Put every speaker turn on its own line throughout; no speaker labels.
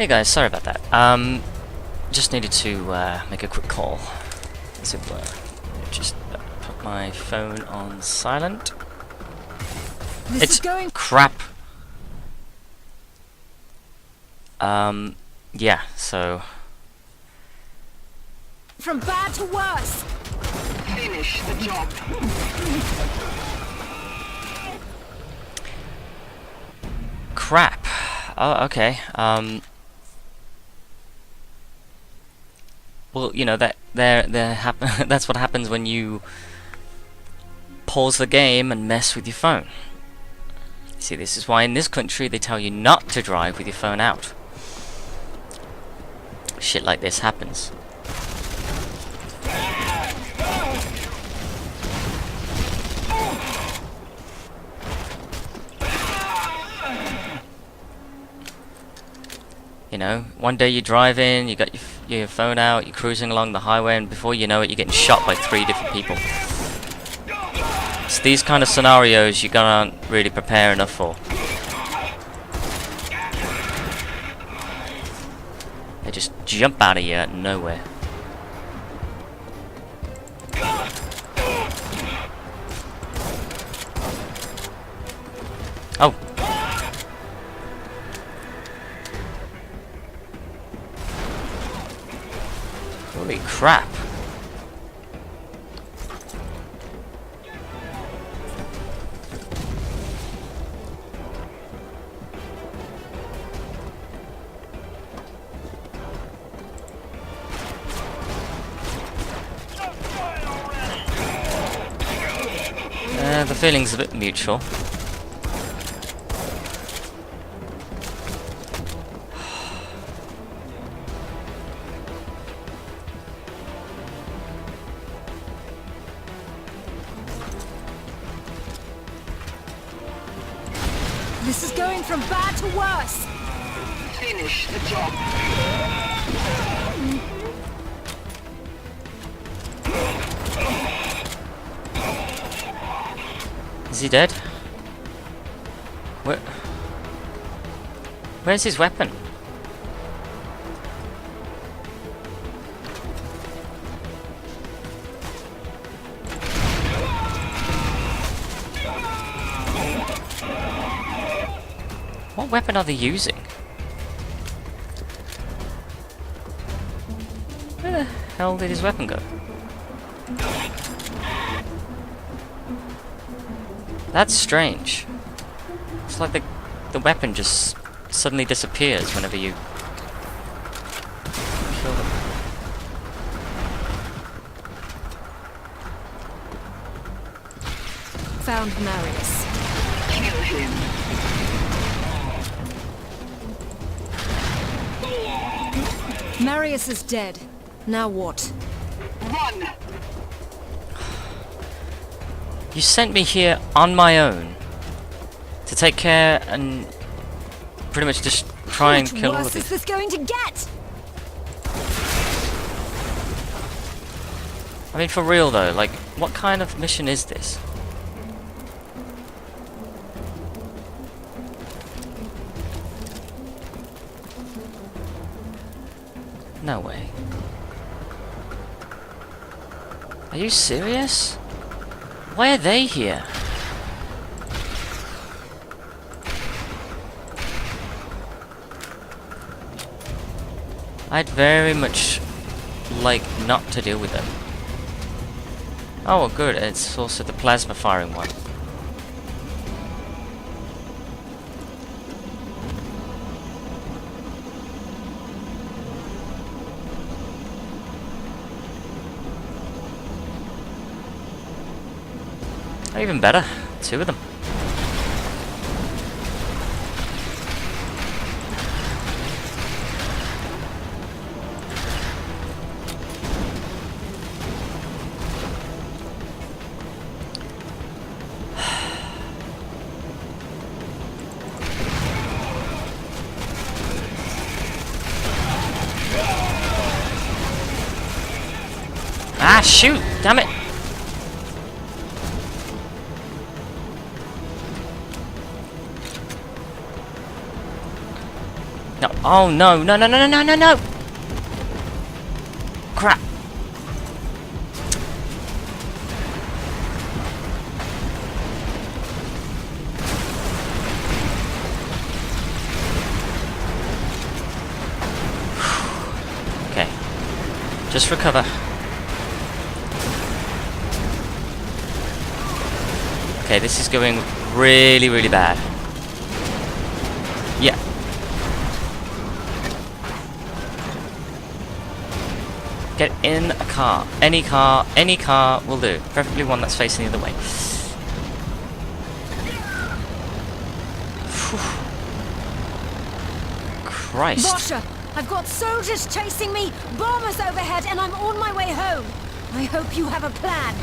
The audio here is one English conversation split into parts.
Hey guys, sorry about that. Just needed to make a quick call, as it were. Just put my phone on silent. It's crap. Yeah, so...
From bad to worse!
Finish the job.
Crap. Oh, okay. Well, you know, that's what happens when you pause the game and mess with your phone. See, this is why in this country they tell you not to drive with your phone out. Shit like this happens. You know, one day you're driving, you got your phone out, you're cruising along the highway, and before you know it, you're getting shot by 3 different people. It's these kind of scenarios you can't really prepare enough for. They just jump out of you out of nowhere. Oh! Holy crap! The feeling's a bit mutual.
This is going from bad to worse!
Finish the job.
Is he dead? Where's his weapon? What weapon are they using? Where the hell did his weapon go? That's strange. It's like the weapon just suddenly disappears whenever you kill them.
Found Marius.
Kill him.
Marius is dead. Now what?
Run!
You sent me here on my own to take care and pretty much just try and kill all
What
of
worse is
these.
this going to get?
I mean, for real though, like, what kind of mission is this? No way. Are you serious? Why are they here? I'd very much like not to deal with them. Oh, well, good. It's also the plasma firing one. Even better, 2 of them. Ah, shoot! Damn it! No, Oh no, no, no, no, no, no, no, no! Crap! Okay. Just recover. Okay, this is going really, really bad. Yeah. Get in a car. Any car will do. Preferably one that's facing the other way. Phew. Christ.
Bosher, I've got soldiers chasing me, bombers overhead, and I'm on my way home. I hope you have a plan.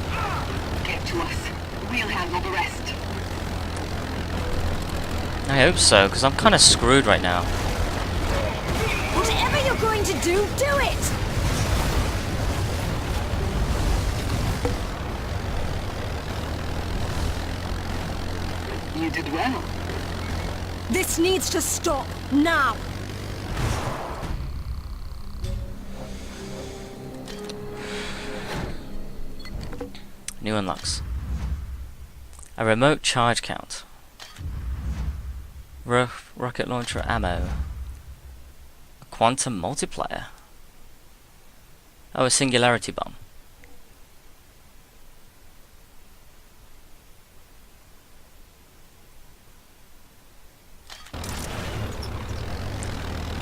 Get to us. We'll handle the rest.
I hope so, because I'm kind of screwed right now.
Whatever you're going to do it!
You did well.
This needs to stop, now!
New unlocks. A remote charge count. Rocket launcher ammo. A quantum multiplier. Oh, a singularity bomb.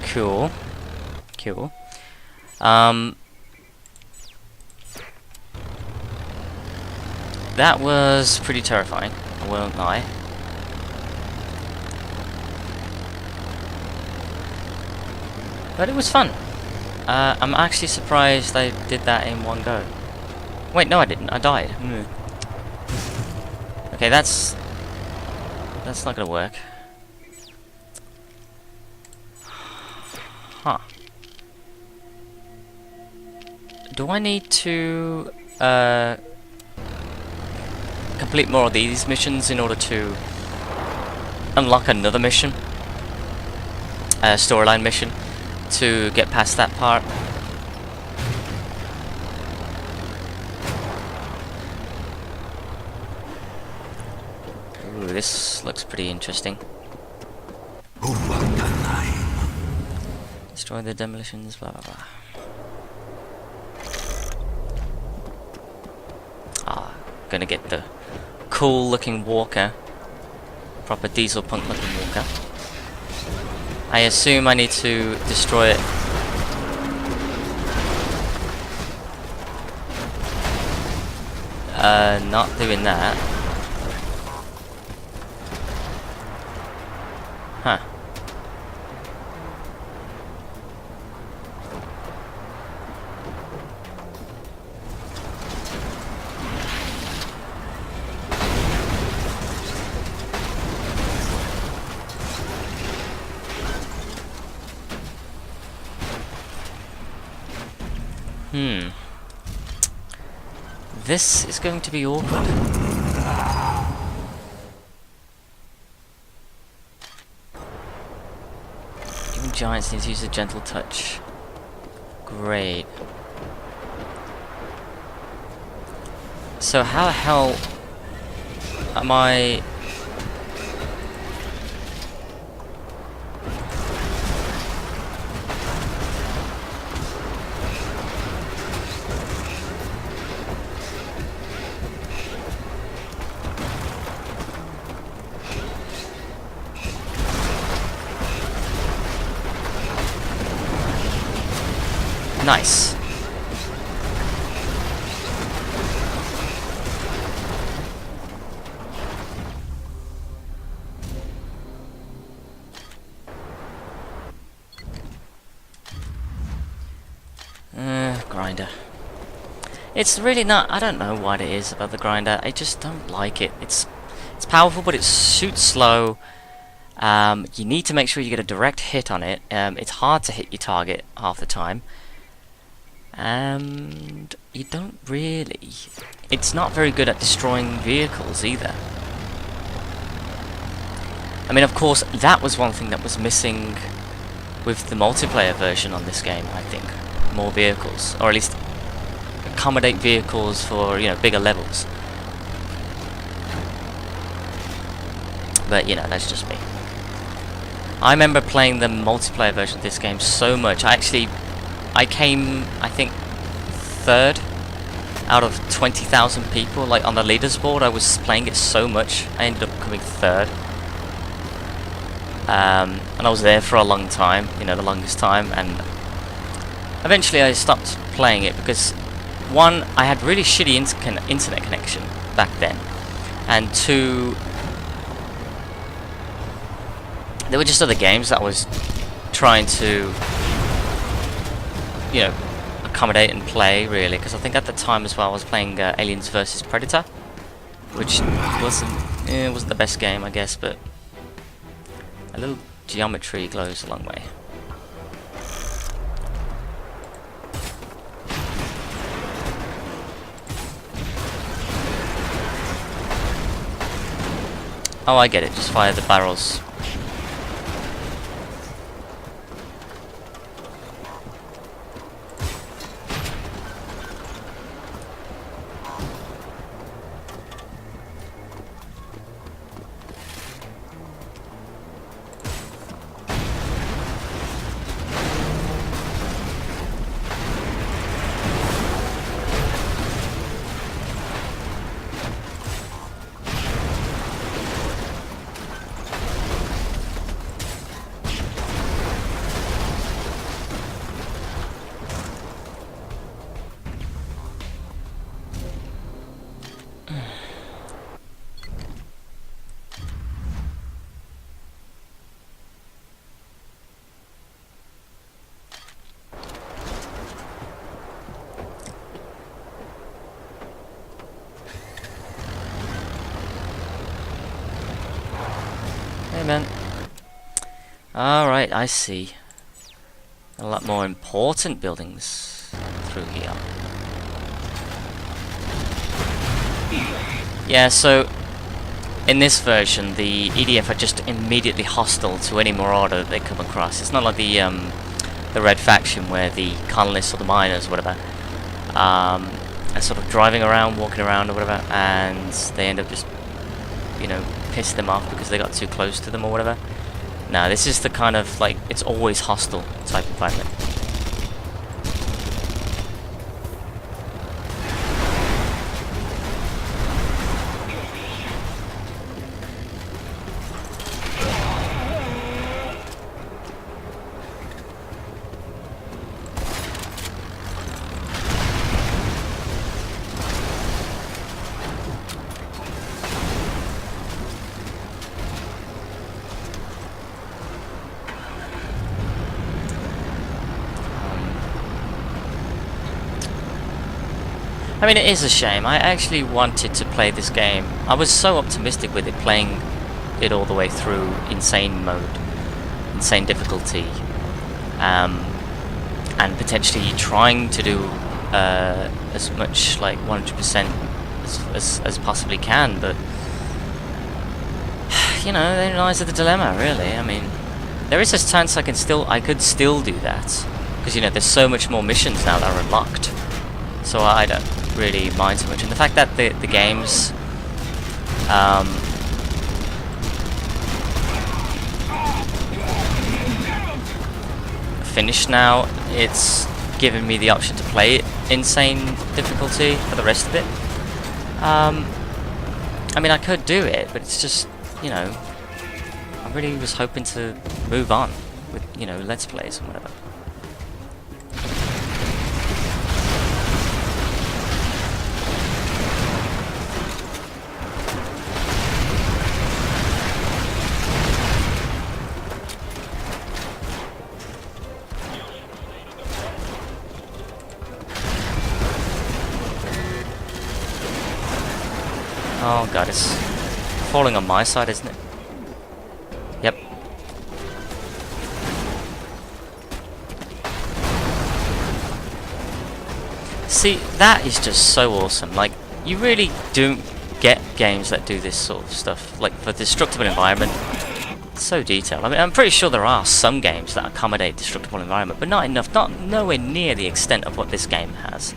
Cool. Cool. That was pretty terrifying, I won't lie. But it was fun. I'm actually surprised I did that in one go. Wait, no I didn't, I died. Okay, that's not gonna work. Huh. Do I need to complete more of these missions in order to unlock another mission? A storyline mission to get past that part? Ooh, this looks pretty interesting. Destroy the demolitions, blah blah blah. Ah, gonna get the cool looking walker. Proper diesel punk looking walker. I assume I need to destroy it. Not doing that. Huh. This is going to be awkward. Even giants need to use a gentle touch. Great. So how the hell am I... Nice. Grinder. It's really not, I don't know what it is about the grinder. I just don't like it. It's powerful, but it shoots slow. You need to make sure you get a direct hit on it. It's hard to hit your target half the time. And you don't really... It's not very good at destroying vehicles either. I mean, of course, that was one thing that was missing with the multiplayer version on this game, I think. More vehicles, or at least accommodate vehicles for, you know, bigger levels. But, you know, that's just me. I remember playing the multiplayer version of this game so much. I came, I think, 3rd out of 20,000 people, like on the leaders board. I was playing it so much, I ended up coming 3rd. And I was there for a long time, you know, the longest time, and eventually I stopped playing it because, one, I had really shitty internet connection back then, and two, there were just other games that I was trying to, you know, accommodate and play, really, because I think at the time as well I was playing Aliens vs Predator, which wasn't the best game, I guess, but a little geometry goes a long way. Oh, I get it, just fire the barrels. Hey man. Alright, I see. A lot more important buildings through here. Yeah, so in this version the EDF are just immediately hostile to any marauder they come across. It's not like the Red Faction where the colonists or the miners or whatever are sort of driving around, walking around or whatever, and they end up just, you know, piss them off because they got too close to them or whatever. Now this is the kind of, like, it's always hostile type environment. I mean, it is a shame. I actually wanted to play this game. I was so optimistic with it, playing it all the way through insane mode, insane difficulty, and potentially trying to do as much, like 100% as possibly can. But you know, therein lies the dilemma, really. I mean, there is a chance I could still do that, because you know, there's so much more missions now that are unlocked. So I don't really mind so much, and the fact that the game's finished now, it's given me the option to play it insane difficulty for the rest of it. I mean, I could do it, but it's just, you know, I really was hoping to move on with, you know, Let's Plays and whatever. Oh god, it's falling on my side, isn't it? Yep. See, that is just so awesome. Like, you really don't get games that do this sort of stuff. Like, for destructible environment, So detailed. I mean, I'm pretty sure there are some games that accommodate destructible environment, but not enough, nowhere near the extent of what this game has.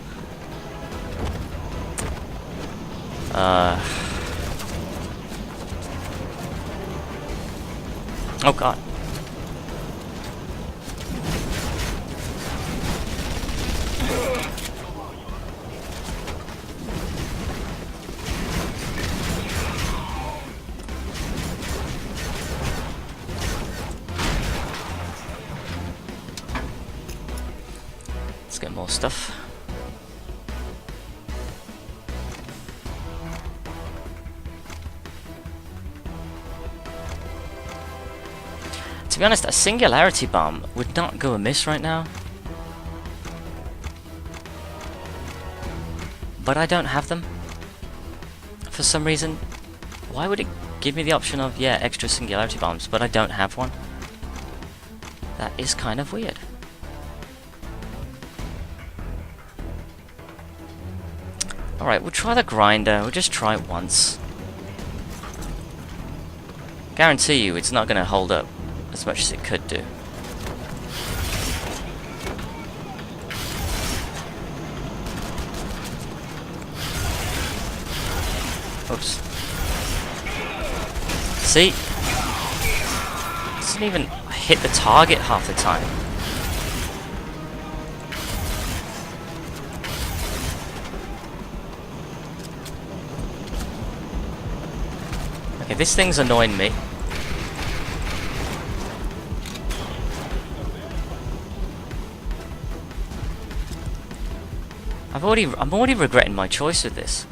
Oh god. Let's get more stuff. To be honest, a singularity bomb would not go amiss right now. But I don't have them. For some reason. Why would it give me the option of, yeah, extra singularity bombs, but I don't have one? That is kind of weird. Alright, we'll try the grinder. We'll just try it once. Guarantee you it's not going to hold up as much as it could do. Oops. See? Doesn't even hit the target half the time. Okay, this thing's annoying me. I'm already regretting my choice with this.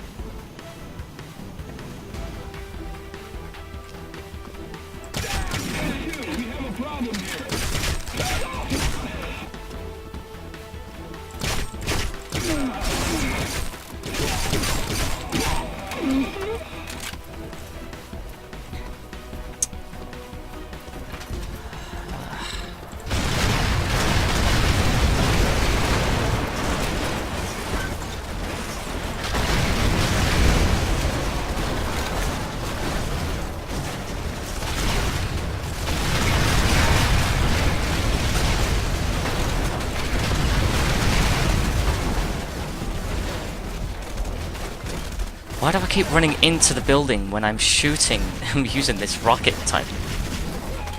Why do I keep running into the building when I'm shooting and using this rocket type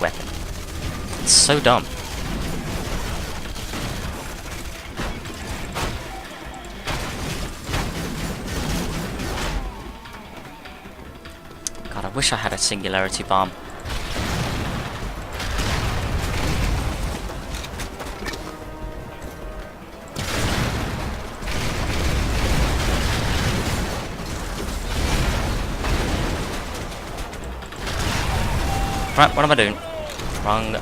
weapon? It's so dumb. God, I wish I had a singularity bomb. Right, what am I doing? Wrong.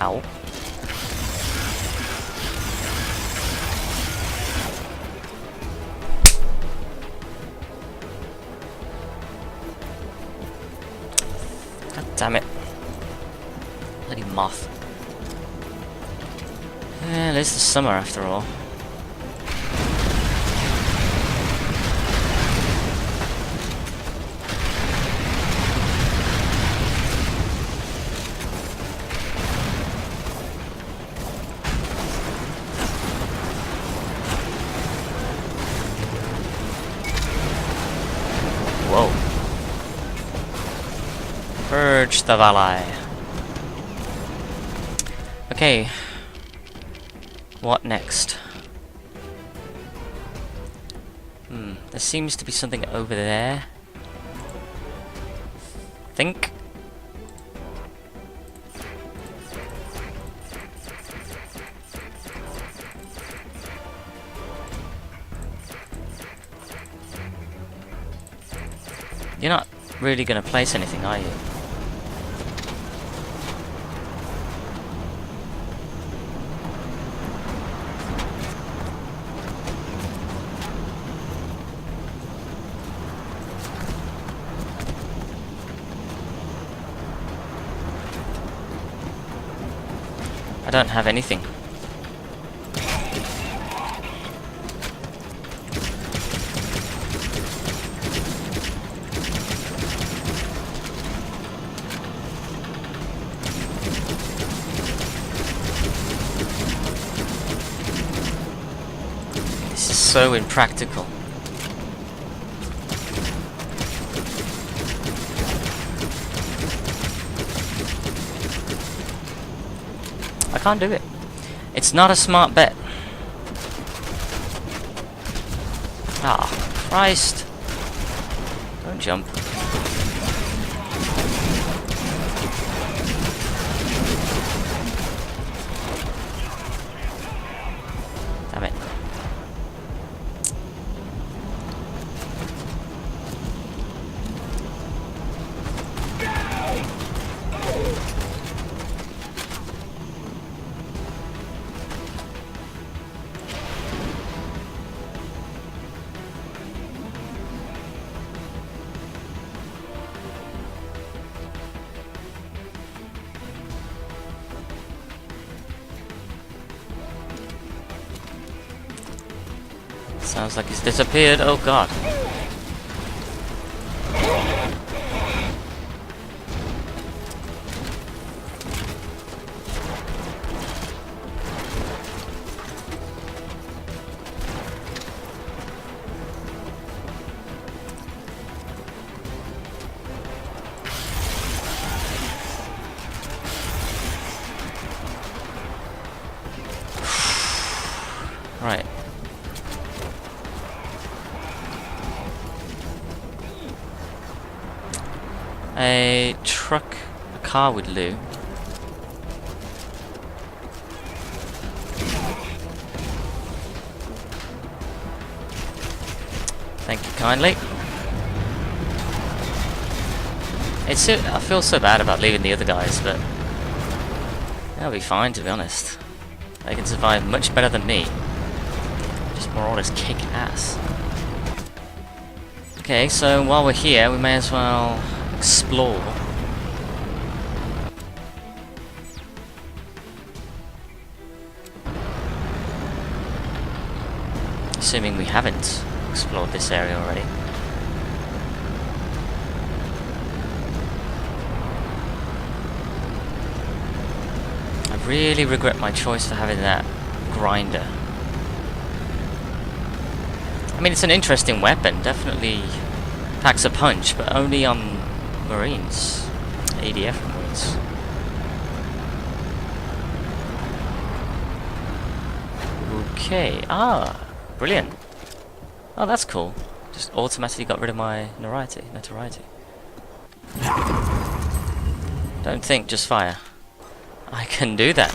Ow. God damn it. Bloody moth. Well, it's the summer after all. Whoa. Purge the Valley. Okay. What next? There seems to be something over there. Think. You're not really going to place anything, are you? I don't have anything. This is so impractical. I can't do it. It's not a smart bet. Ah, Christ. Don't jump. Damn it. Sounds like he's disappeared. Oh god. Right. A truck, a car with loot. Thank you kindly. I feel so bad about leaving the other guys, but they'll be fine, to be honest. They can survive much better than me. Just Marauders kick ass. Okay, so while we're here, we may as well explore. Assuming we haven't explored this area already. I really regret my choice for having that grinder. I mean, it's an interesting weapon, definitely packs a punch, but only on Marines, ADF Marines. Okay, brilliant. Oh, that's cool. Just automatically got rid of my notoriety. Don't think, just fire. I can do that.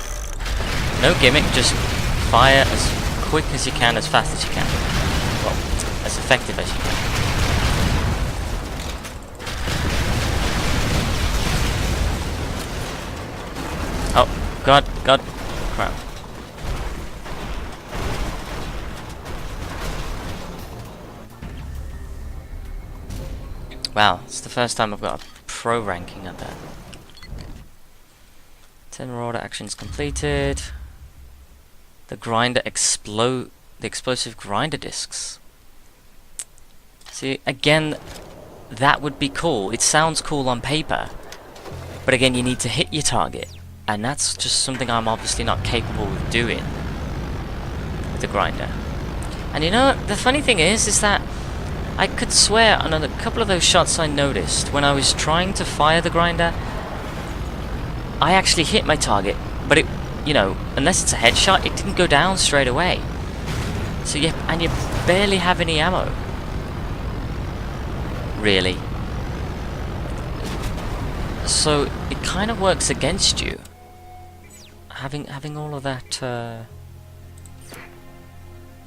No gimmick, just fire as quick as you can, as fast as you can. Well, as effective as you can. Oh, God, crap. Wow, it's the first time I've got a pro ranking at that. 10 Marauder actions completed. The explosive grinder discs. See, again, that would be cool. It sounds cool on paper, but again, you need to hit your target, and that's just something I'm obviously not capable of doing with the grinder. And you know, the funny thing is that I could swear on a couple of those shots I noticed when I was trying to fire the grinder, I actually hit my target, but it, you know, unless it's a headshot, it didn't go down straight away. So you barely have any ammo. Really. So it kind of works against you. Having all of that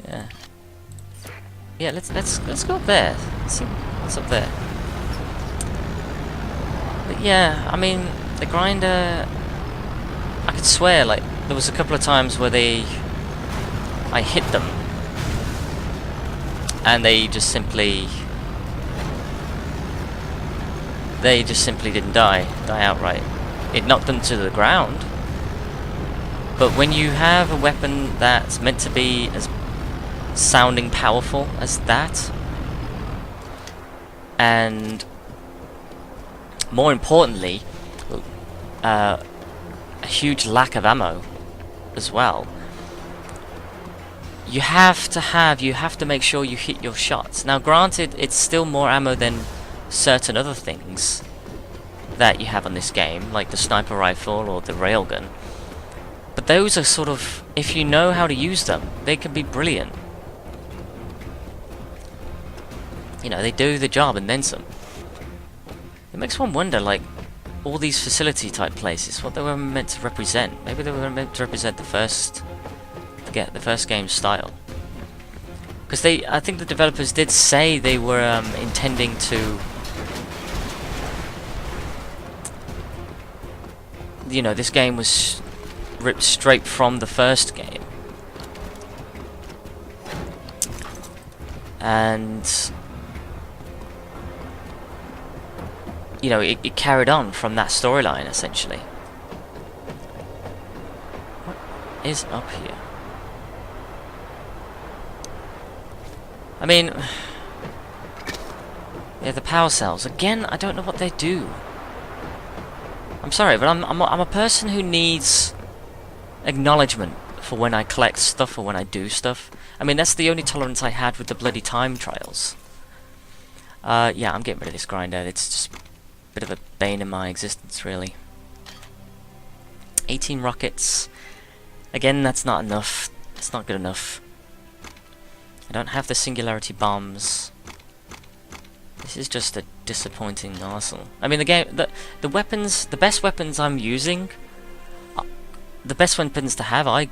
yeah. Yeah, let's go up there. Let's see what's up there. But yeah, I mean, the grinder, I could swear, like, there was a couple of times where I hit them, and they just simply didn't die outright. It knocked them to the ground, But when you have a weapon that's meant to be as sounding powerful as that, and more importantly, a huge lack of ammo as well, you have to make sure you hit your shots. Now granted, it's still more ammo than certain other things that you have on this game, like the sniper rifle or the railgun, but those are sort of, if you know how to use them, they can be brilliant. You know, they do the job and then some. It makes one wonder, like, all these facility type places, what they were meant to represent. Maybe they were meant to represent the first game's style. Because I think the developers did say they were intending to, you know, this game was ripped straight from the first game. And you know, it carried on from that storyline, essentially. What is up here? I mean, yeah, the power cells. Again, I don't know what they do. I'm sorry, but I'm a person who needs acknowledgement for when I collect stuff or when I do stuff. I mean, that's the only tolerance I had with the bloody time trials. Yeah, I'm getting rid of this grinder. It's just bit of a bane in my existence, really. 18 rockets. Again, that's not enough. It's not good enough. I don't have the singularity bombs. This is just a disappointing arsenal. I mean, the game, the weapons, the best weapons I'm using, the best weapons to have, I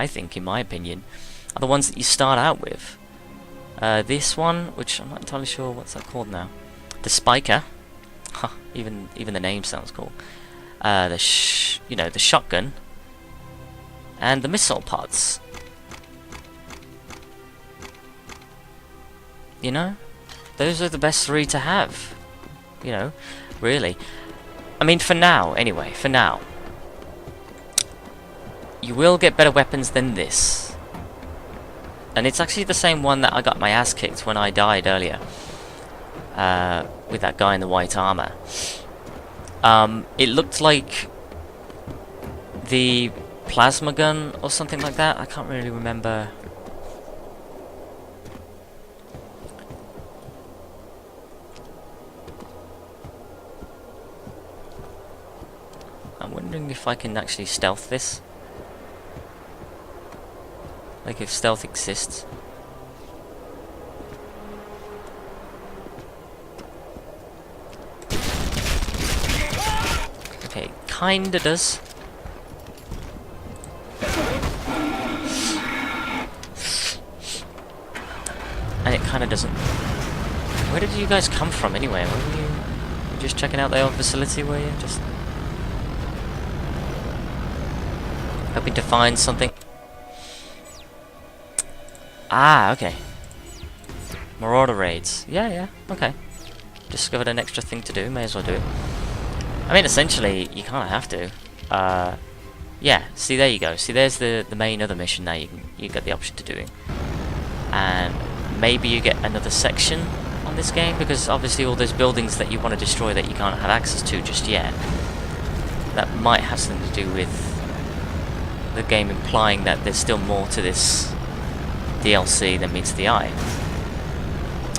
think, in my opinion, are the ones that you start out with. This one, which I'm not entirely sure what's that called now. The Spiker, huh, even the name sounds cool. The shotgun, and the missile pods. You know, those are the best three to have. You know, really. I mean, for now, anyway. For now, you will get better weapons than this, and it's actually the same one that I got my ass kicked when I died earlier. With that guy in the white armor. It looked like the plasma gun or something like that. I can't really remember. I'm wondering if I can actually stealth this. Like if stealth exists. Okay, kinda does. And it kinda doesn't. Where did you guys come from anyway? Were you just checking out the old facility, were you? Just hoping to find something? Ah, okay. Marauder raids. Yeah, okay. Discovered an extra thing to do, may as well do it. I mean, essentially, you kind of have to. Yeah, see, there you go. See, there's the main other mission now you get the option to doing. And maybe you get another section on this game, because obviously all those buildings that you want to destroy that you can't have access to just yet, that might have something to do with the game implying that there's still more to this DLC than meets the eye.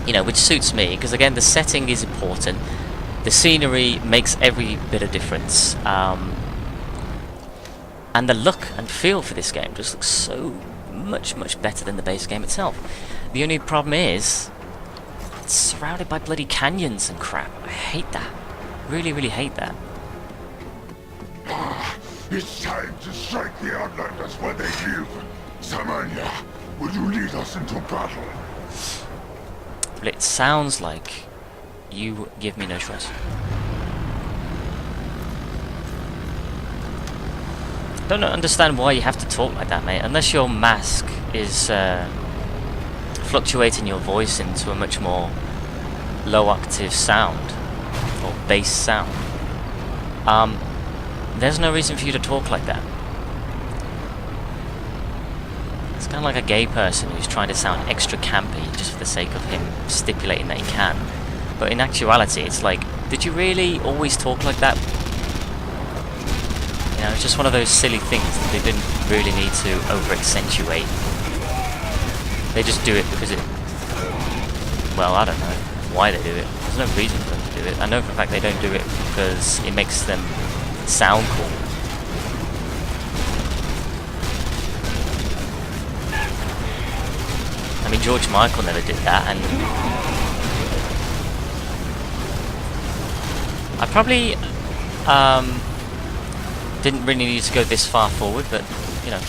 You know, which suits me, because again, the setting is important. The scenery makes every bit of difference. And the look and feel for this game just looks so much better than the base game itself. The only problem is, it's surrounded by bloody canyons and crap. I hate that. Really hate that.
It's time to strike the Outlanders where they live. Samanya, will you lead us into battle?
But it sounds like you give me no choice. Don't understand why you have to talk like that, mate. Unless your mask is fluctuating your voice into a much more low-octave sound or bass sound. There's no reason for you to talk like that. kind of like a gay person who's trying to sound extra campy just for the sake of him stipulating that he can. But in actuality, it's like, did you really always talk like that? You know, it's just one of those silly things that they didn't really need to over-accentuate. They just do it because it... Well, I don't know why they do it. There's no reason for them to do it. I know for a fact they don't do it because it makes them sound cool. I mean, George Michael never did that, and I probably didn't really need to go this far forward, but you know.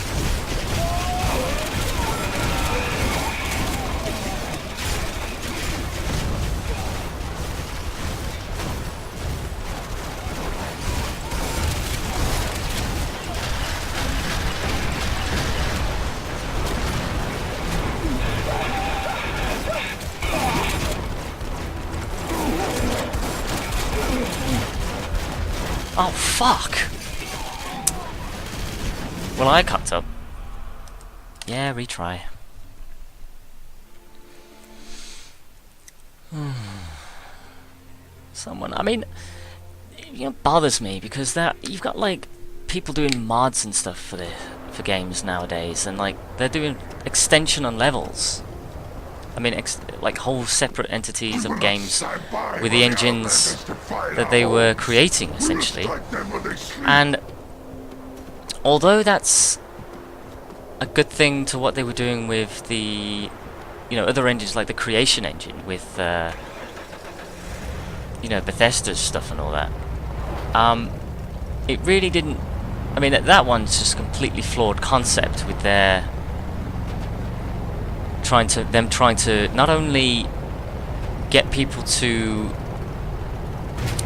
Oh, fuck! Well, I cucked up. Yeah, retry. Someone, I mean, you know, bothers me because that you've got like people doing mods and stuff for games nowadays, and like they're doing extension on levels. I mean, like whole separate entities of games with the engines that they were creating, essentially. And although that's a good thing to what they were doing with the, you know, other engines like the Creation engine with, you know, Bethesda's stuff and all that, it really didn't. I mean, that one's just completely flawed concept with their trying to not only get people to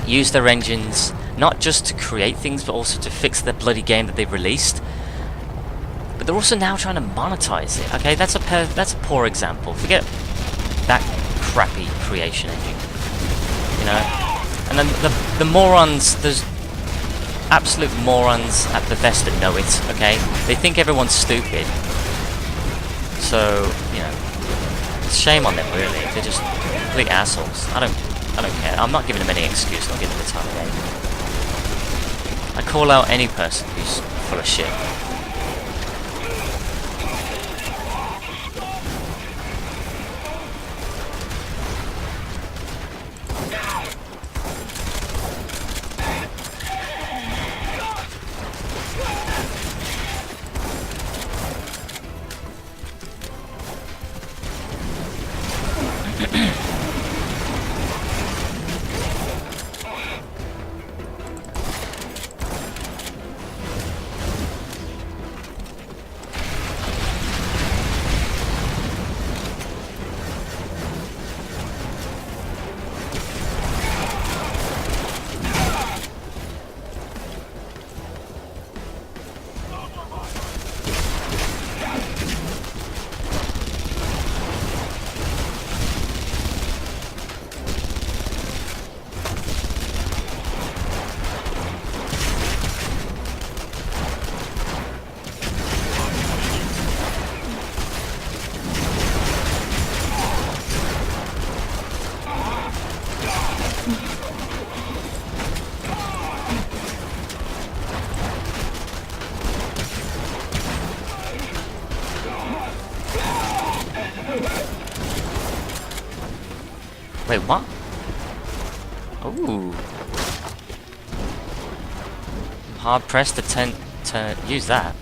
use their engines not just to create things but also to fix the bloody game that they've released, but they're also now trying to monetize it. Okay, that's a poor example. Forget that crappy Creation engine, you know. And then the morons, there's absolute morons at Bethesda know it. Okay, they think everyone's stupid. So, you know, shame on them really. They're just complete assholes. I don't care. I'm not giving them any excuse, not giving them the time of day. I call out any person who's full of shit. Wait, what? Ooh. Hard pressed to use that.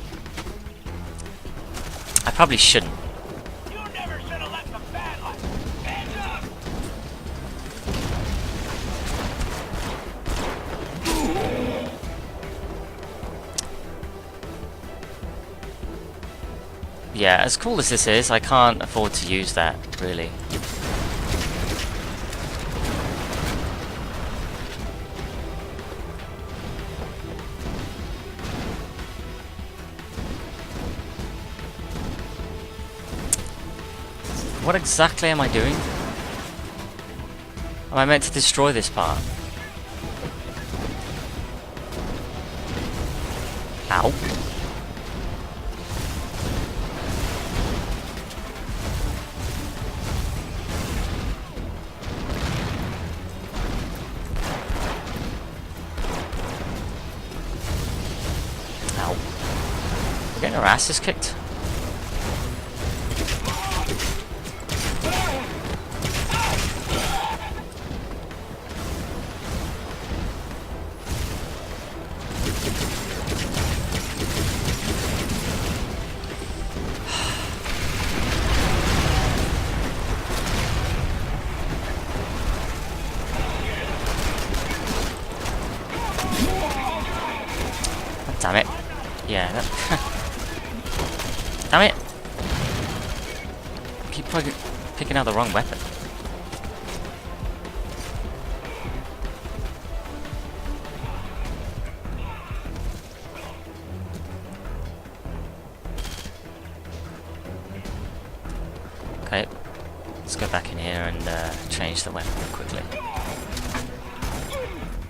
I probably shouldn't.
You never should have let the Badlands. Hands up!
Yeah, as cool as this is, I can't afford to use that, really. What exactly am I doing? Am I meant to destroy this part? Ow. our asses kicked. Damn it. Yeah, that damn it! I keep picking out the wrong weapon. Okay, let's go back in here and change the weapon quickly.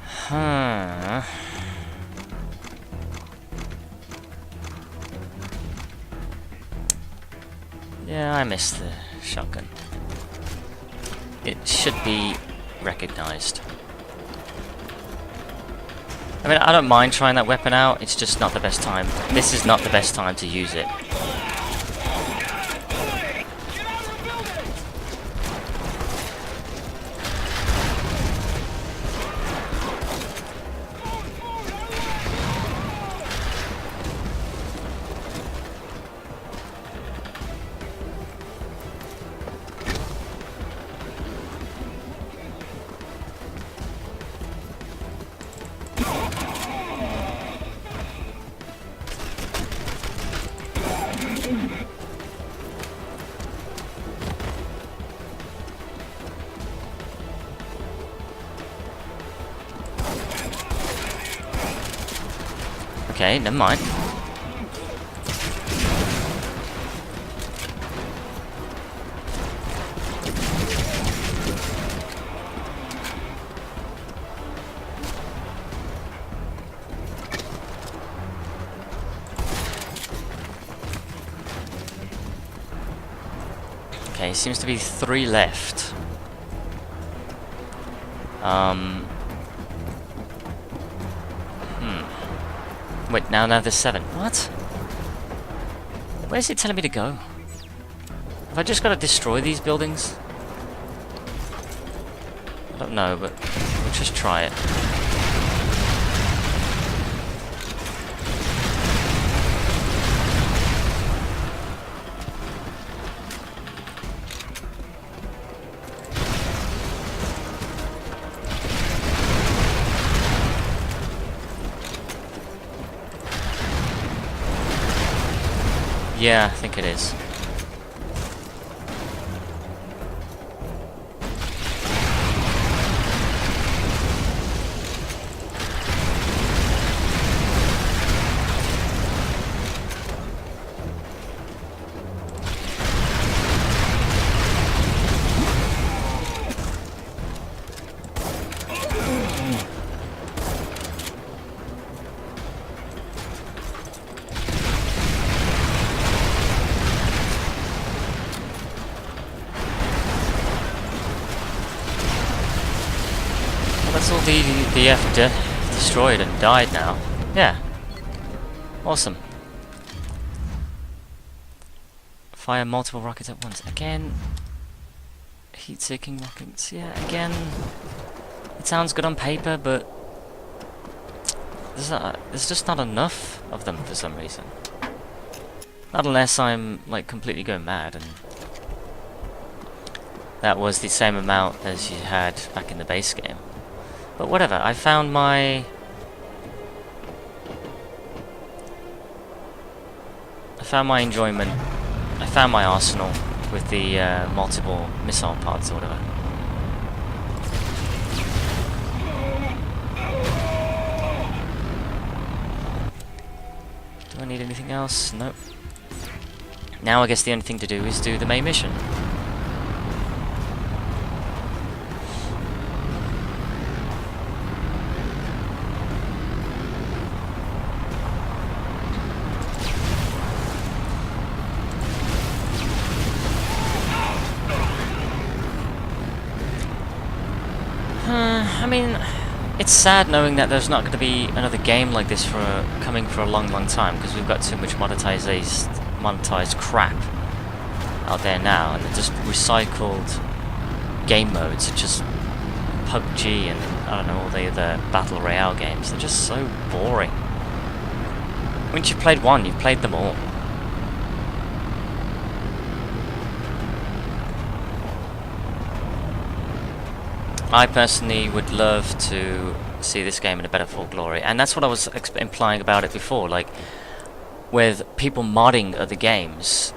Huh. Yeah, I missed the shotgun. It should be recognized. I mean, I don't mind trying that weapon out, it's just not the best time. This is not the best time to use it. Okay, never mind. Okay, seems to be 3 left. Wait, now there's 7. What? Where's it telling me to go? Have I just got to destroy these buildings? I don't know, but we'll just try it. Yeah, I think it is. That's all the F destroyed and died now. Yeah. Awesome. Fire multiple rockets at once. Again. Heat-seeking rockets. Yeah, again. It sounds good on paper, but there's just not enough of them for some reason. Not unless I'm like completely going mad and that was the same amount as you had back in the base game. But whatever, I found my enjoyment. I found my arsenal with the multiple missile pods or whatever. Do I need anything else? Nope. Now I guess the only thing to do is do the main mission. I mean, It's sad knowing that there's not going to be another game like this coming for a long, long time, because we've got too much monetized crap out there now, and they're just recycled game modes such as PUBG and I don't know, all the other battle royale games. They're just so boring. Once you've played one, you've played them all. I personally would love to see this game in a better full glory, and that's what I was implying about it before, like with people modding other games.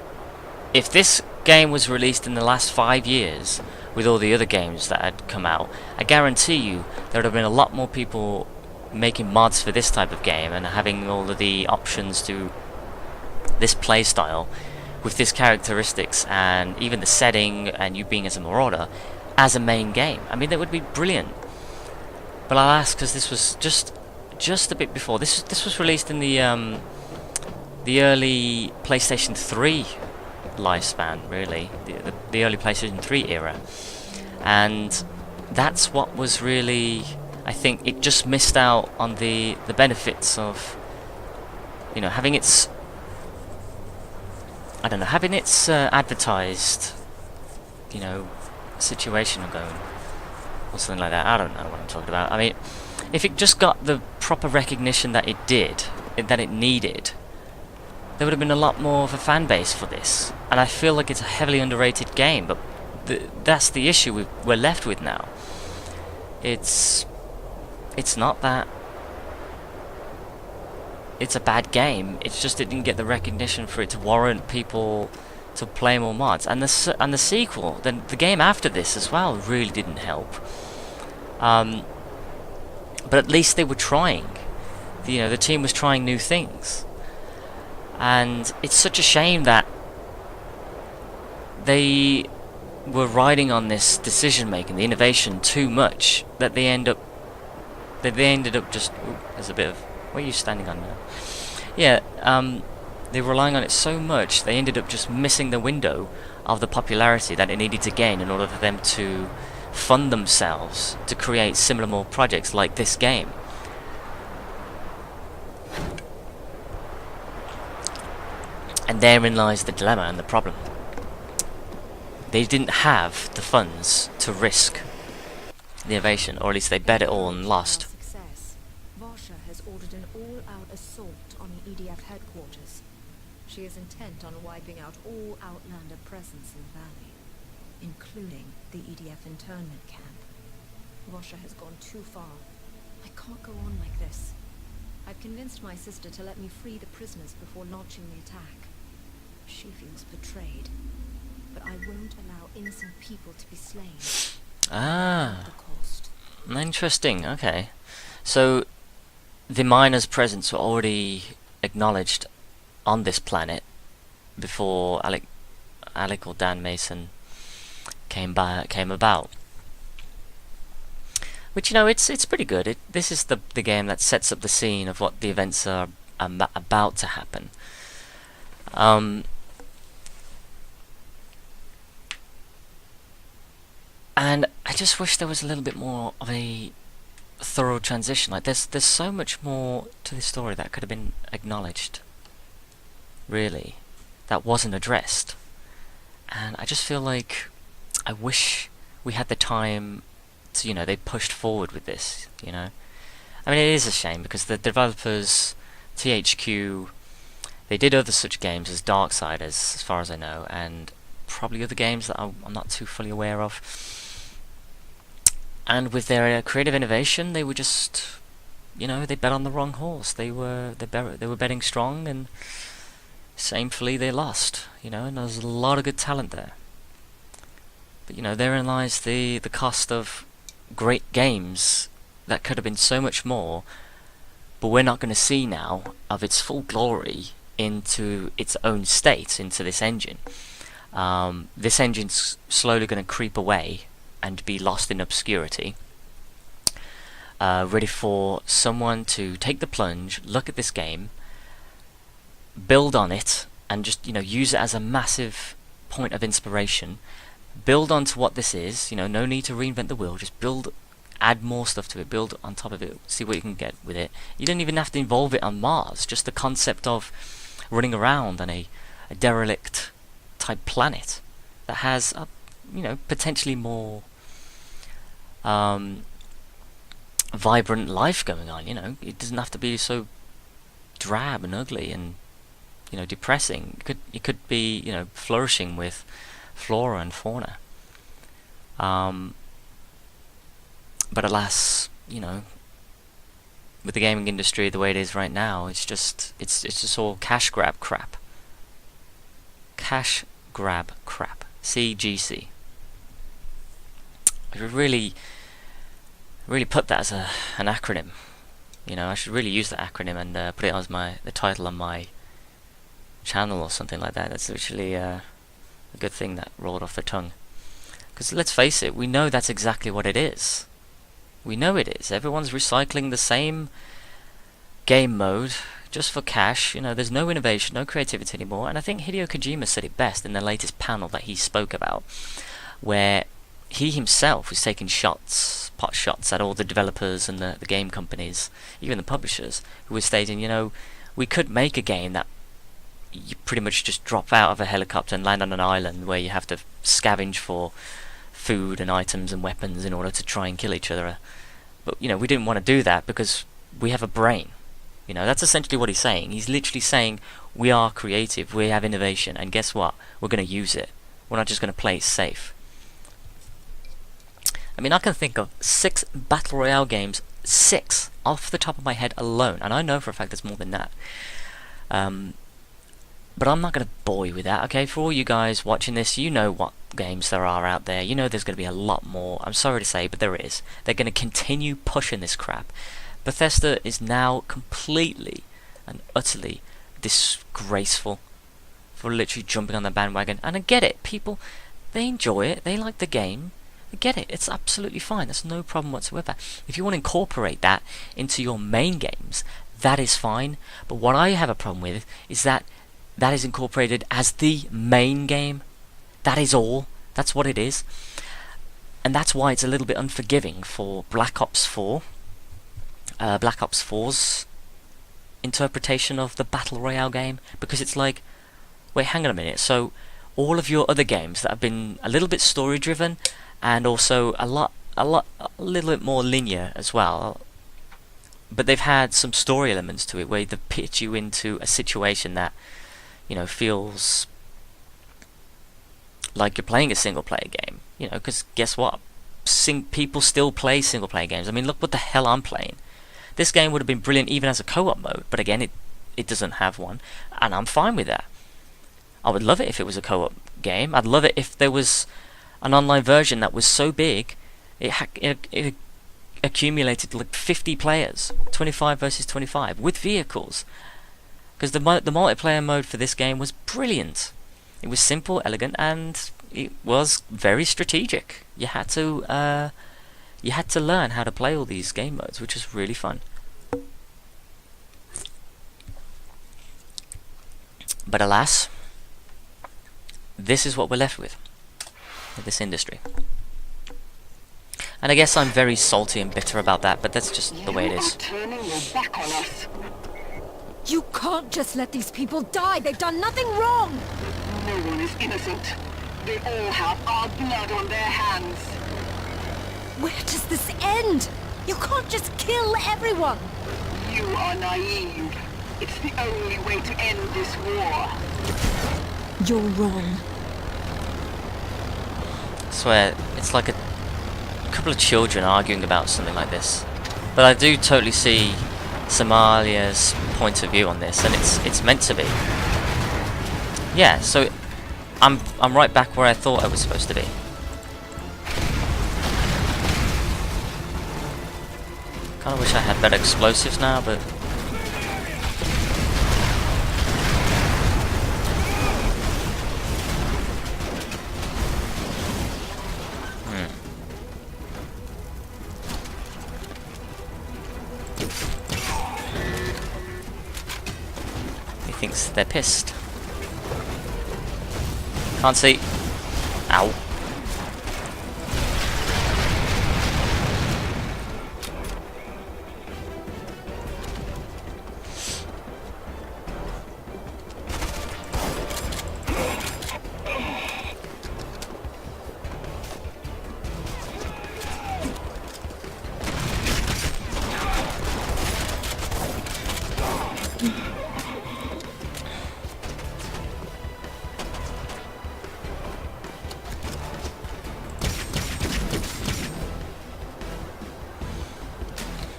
If this game was released in the last 5 years with all the other games that had come out, I guarantee you there would have been a lot more people making mods for this type of game and having all of the options to this playstyle with this characteristics and even the setting and you being as a marauder as a main game. I mean, that would be brilliant. But alas, because this was just a bit before. This was released in the early PlayStation 3 lifespan, really, the early PlayStation 3 era, and that's what was really, I think, it just missed out on the benefits of, you know, having its, I don't know, having its advertised, you know, situation going or something like that. I don't know what I'm talking about. I mean, if it just got the proper recognition that it did, that it needed, there would have been a lot more of a fan base for this. And I feel like it's a heavily underrated game, but that's the issue we're left with now. It's not that it's a bad game, it's just it didn't get the recognition for it to warrant people to play more mods, and the sequel, then the game after this as well, really didn't help. But at least they were trying. You know, the team was trying new things, and it's such a shame that they were riding on this decision making, the innovation, too much that they ended up just. Ooh, there's a bit of. What are you standing on now? Yeah. They were relying on it so much, they ended up just missing the window of the popularity that it needed to gain in order for them to fund themselves to create similar more projects like this game. And therein lies the dilemma and the problem. They didn't have the funds to risk the innovation, or at least they bet it all and lost.
Has ordered an all-out assault on the EDF headquarters. She is intent on wiping out all Outlander presence in the valley, including the EDF internment camp. Vasha has gone too far. I can't go on like this. I've convinced my sister to let me free the prisoners before launching the attack. She feels betrayed, but I won't allow innocent people to be slain.
Ah,
At the cost.
interesting. Okay, so the miners' presence were already acknowledged on this planet before Alec or Dan Mason came about. Which, you know, it's pretty good. This is the game that sets up the scene of what the events are about to happen. And I just wish there was a little bit more of a thorough transition. Like there's so much more to this story that could have been acknowledged, really, that wasn't addressed. And I just feel like I wish we had the time to, you know, they pushed forward with this, you know. I mean, it is a shame because the developers, THQ, they did other such games as Darksiders, as far as I know, and probably other games that I'm not too fully aware of. And with their creative innovation, they were just, you know, they bet on the wrong horse. They were betting strong, and shamefully they lost. You know, and there's a lot of good talent there. But you know, therein lies the cost of great games that could have been so much more, but we're not going to see now of its full glory into its own state, into this engine. This engine's slowly going to creep away and be lost in obscurity, ready for someone to take the plunge, look at this game, build on it, and just, you know, use it as a massive point of inspiration, build onto what this is, you know, no need to reinvent the wheel, just build add more stuff to it, build on top of it, see what you can get with it. You don't even have to involve it on Mars. Just the concept of running around on a derelict type planet that has a, you know, potentially more vibrant life going on. You know, it doesn't have to be so drab and ugly and, you know, depressing. It could be, you know, flourishing with flora and fauna. But alas, you know, with the gaming industry the way it is right now, it's just all cash grab crap. Cash grab crap. CGC. I should really put that as an acronym. You know, I should really use that acronym and put it as the title on my channel or something like that. That's literally a good thing that rolled off the tongue. Because let's face it, we know that's exactly what it is. We know it is. Everyone's recycling the same game mode just for cash. You know, there's no innovation, no creativity anymore. And I think Hideo Kojima said it best in the latest panel that he spoke about, where he himself was taking pot shots at all the developers and the game companies, even the publishers, who were stating, you know, we could make a game that you pretty much just drop out of a helicopter and land on an island where you have to scavenge for food and items and weapons in order to try and kill each other. But, you know, we didn't want to do that because we have a brain. You know, that's essentially what he's saying. He's literally saying we are creative, we have innovation, and guess what? We're going to use it. We're not just going to play it safe. I mean, I can think of 6 Battle Royale games, 6, off the top of my head alone, and I know for a fact there's more than that. But I'm not going to bore you with that, okay? For all you guys watching this, you know what games there are out there. You know there's going to be a lot more. I'm sorry to say, but there is. They're going to continue pushing this crap. Bethesda is now completely and utterly disgraceful for literally jumping on the bandwagon. And I get it. People, they enjoy it. They like the game. I get it. It's absolutely fine. There's no problem whatsoever. If you want to incorporate that into your main games, that is fine. But what I have a problem with is that that is incorporated as the main game. That is all. That's what it is. And that's why it's a little bit unforgiving for Black Ops 4. Black Ops 4's interpretation of the Battle Royale game. Because it's like, wait, hang on a minute. So, all of your other games that have been a little bit story driven and also a little bit more linear as well, but they've had some story elements to it where they pitch you into a situation that, you know, feels like you're playing a single player game. You know, because guess what? People still play single player games. I mean, look what the hell I'm playing. This game would have been brilliant even as a co-op mode, but again, it doesn't have one, and I'm fine with that. I would love it if it was a co-op game. I'd love it if there was an online version that was so big it accumulated like 50 players, 25 versus 25, with vehicles. Because the multiplayer mode for this game was brilliant. It was simple, elegant, and it was very strategic. You had to learn how to play all these game modes, which was really fun. But alas, this is what we're left with this industry. And I guess I'm very salty and bitter about that, but that's just the way it is.
Turning your back on us.
You can't just let these people die. They've done nothing wrong.
No one is innocent. They all have our blood on their hands.
Where does this end? You can't just kill everyone.
You are naive. It's the only way to end this war.
You're wrong.
I swear, it's like a couple of children arguing about something like this. But I do totally see Somalia's point of view on this, and it's meant to be. Yeah, so I'm right back where I thought I was supposed to be. Kinda wish I had better explosives now, but he thinks they're pissed. Can't see. Ow.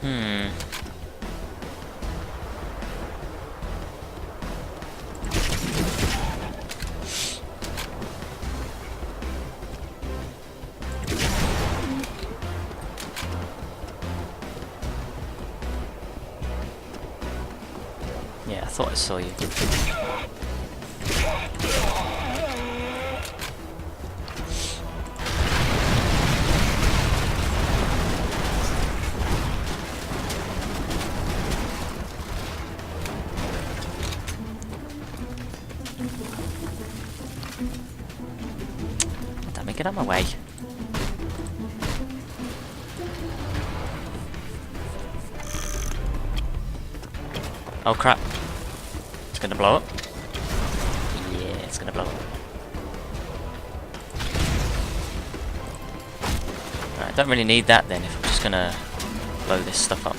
Yeah, I thought I saw you. Damn it, get out of my way. Oh crap. It's gonna blow up. Yeah, it's gonna blow up. Alright, don't really need that then if I'm just gonna blow this stuff up.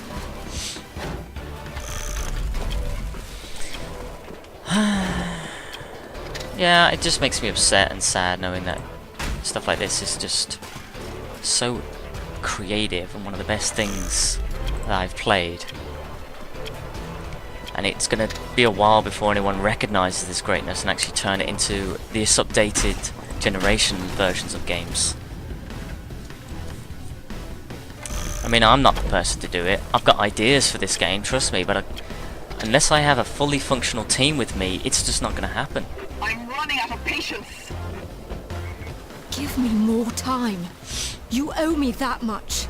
Yeah, it just makes me upset and sad knowing that stuff like this is just so creative and one of the best things that I've played. And it's going to be a while before anyone recognises this greatness and actually turn it into these updated generation versions of games. I mean, I'm not the person to do it. I've got ideas for this game, trust me, but unless I have a fully functional team with me, it's just not going to happen.
I'm running out of patience.
Give me more time. You owe me that much.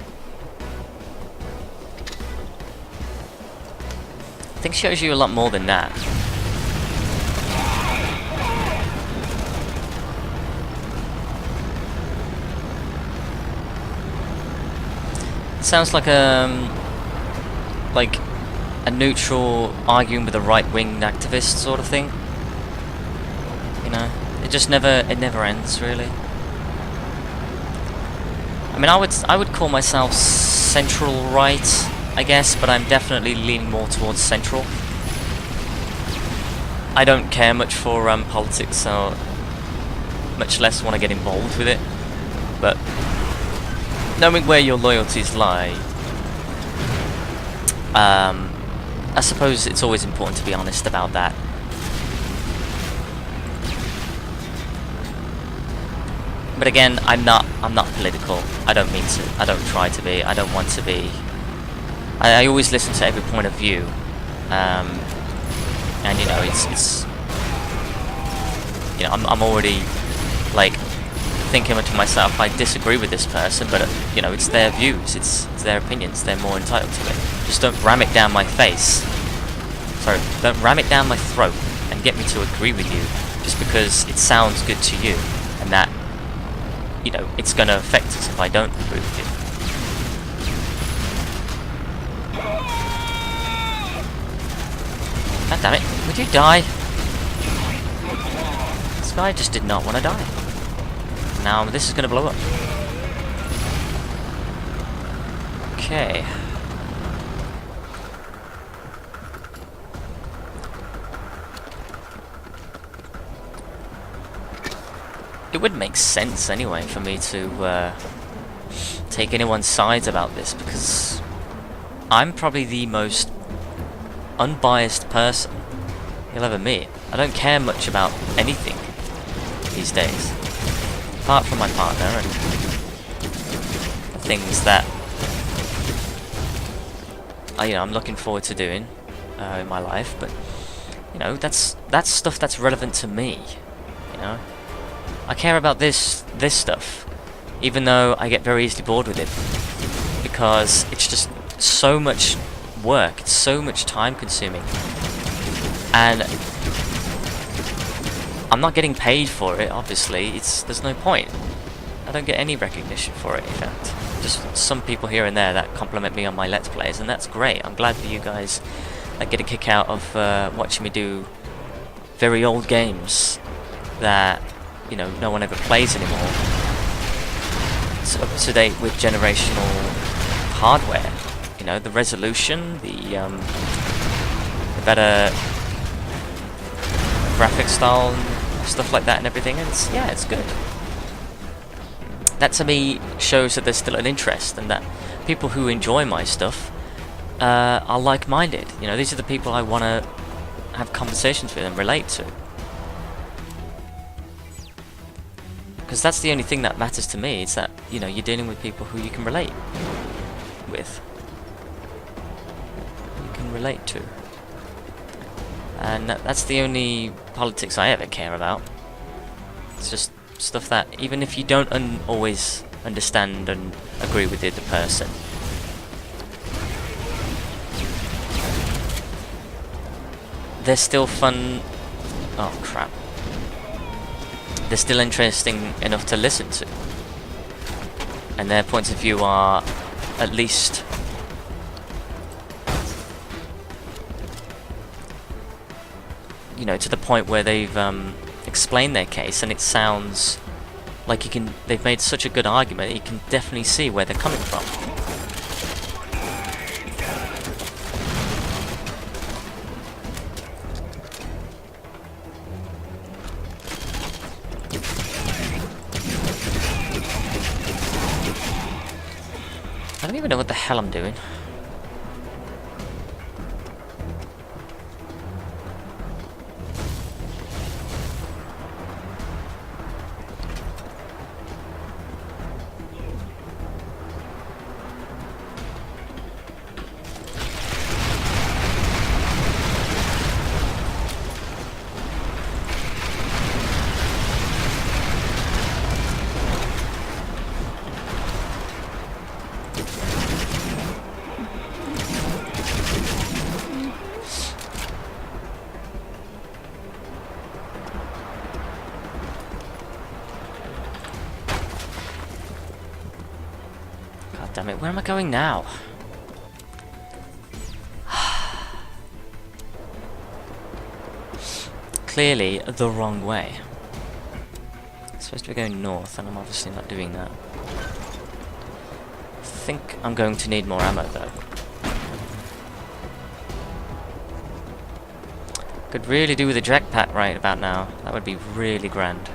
I think shows you a lot more than that. It sounds like a neutral arguing with a right-wing activist sort of thing. You know, it never ends really. I mean, I would call myself central right, I guess, but I'm definitely leaning more towards central. I don't care much for politics, so much less want to get involved with it. But knowing where your loyalties lie, I suppose it's always important to be honest about that. But again, I'm not political. I don't mean to. I don't try to be. I don't want to be. I always listen to every point of view, and you know, it's you know, I'm already like thinking to myself, I disagree with this person, but you know, it's their views, it's their opinions, they're more entitled to it. Just don't ram it down my face. Sorry, don't ram it down my throat and get me to agree with you just because it sounds good to you, and that, you know, it's going to affect us if I don't agree with you. God damn it, would you die? This guy just did not want to die. Now this is going to blow up. Okay. It would make sense anyway for me to take anyone's sides about this, because I'm probably the most unbiased person you'll ever meet. I don't care much about anything these days, apart from my partner and things that I'm looking forward to doing in my life. But you know, that's stuff that's relevant to me. You know, I care about this stuff, even though I get very easily bored with it, because it's just so much work, it's so much time consuming, and I'm not getting paid for it, obviously. There's no point. I don't get any recognition for it, in fact. Just some people here and there that compliment me on my Let's Plays, and that's great. I'm glad for you guys that get a kick out of watching me do very old games that, you know, no one ever plays anymore. It's up to date with generational hardware. You know, the resolution, the better graphic style, and stuff like that, and everything. And it's good. That to me shows that there's still an interest, and that people who enjoy my stuff are like-minded. You know, these are the people I want to have conversations with and relate to. Because that's the only thing that matters to me, is that, you know, you're dealing with people who you can relate with. You can relate to. And that's the only politics I ever care about. It's just stuff that, even if you don't always understand and agree with the other person, they're still fun. Oh crap. They're still interesting enough to listen to. And their points of view are at least you know, to the point where they've explained their case, and it sounds like they've made such a good argument, you can definitely see where they're coming from. I don't even know what the hell I'm doing. Damn it, where am I going now? Clearly the wrong way. I'm supposed to be going north, and I'm obviously not doing that. I think I'm going to need more ammo though. Could really do with a jetpack right about now. That would be really grand.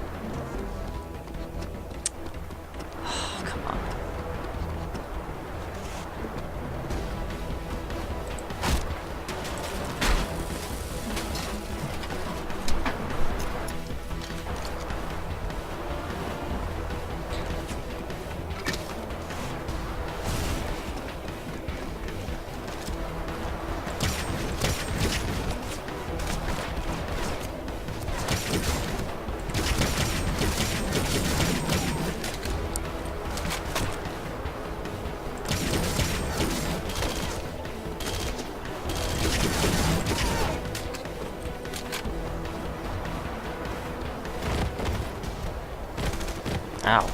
Ow.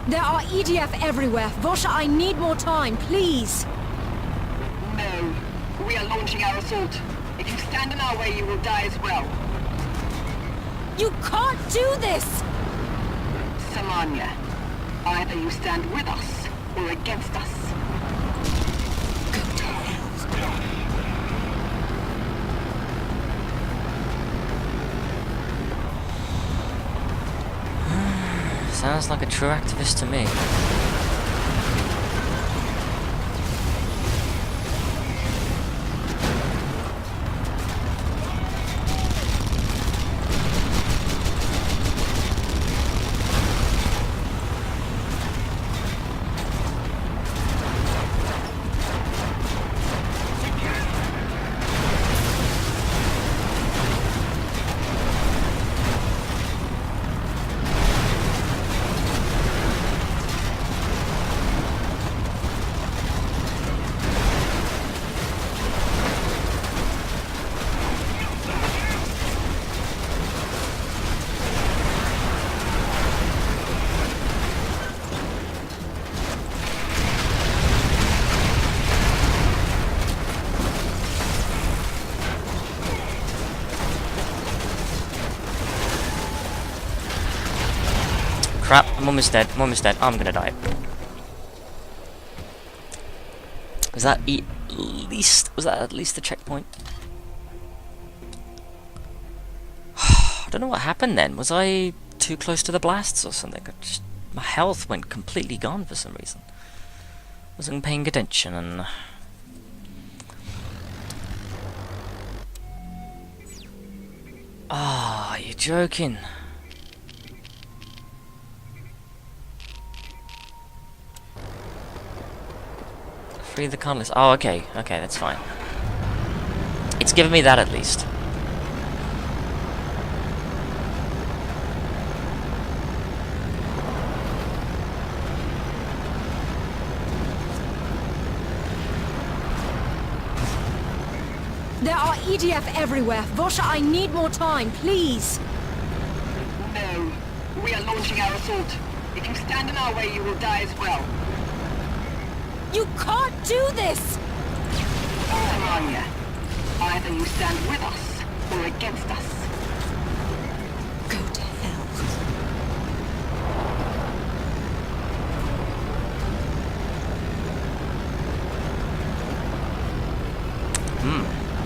There are EDF everywhere. Vosha, I need more time, please.
No. We are launching our assault. If you stand in our way, you will die as well.
You can't do this!
Samanya, either you stand with us or against us.
Go to hell.
Sounds like a true activist to me. I'm almost dead. I'm almost dead. I'm gonna die. Was that at least the checkpoint? I don't know what happened then. Was I too close to the blasts or something? My health went completely gone for some reason. Wasn't paying attention and... Ah, you're joking. Free the colonists. Oh, okay. Okay, that's fine. It's given me that at least.
There are EDF everywhere. Vosha, I need more time, please.
No. We are launching our assault. If you stand in our way, you will die as well.
You can't do this!
Samanya, either you stand with us or against us.
Go to hell.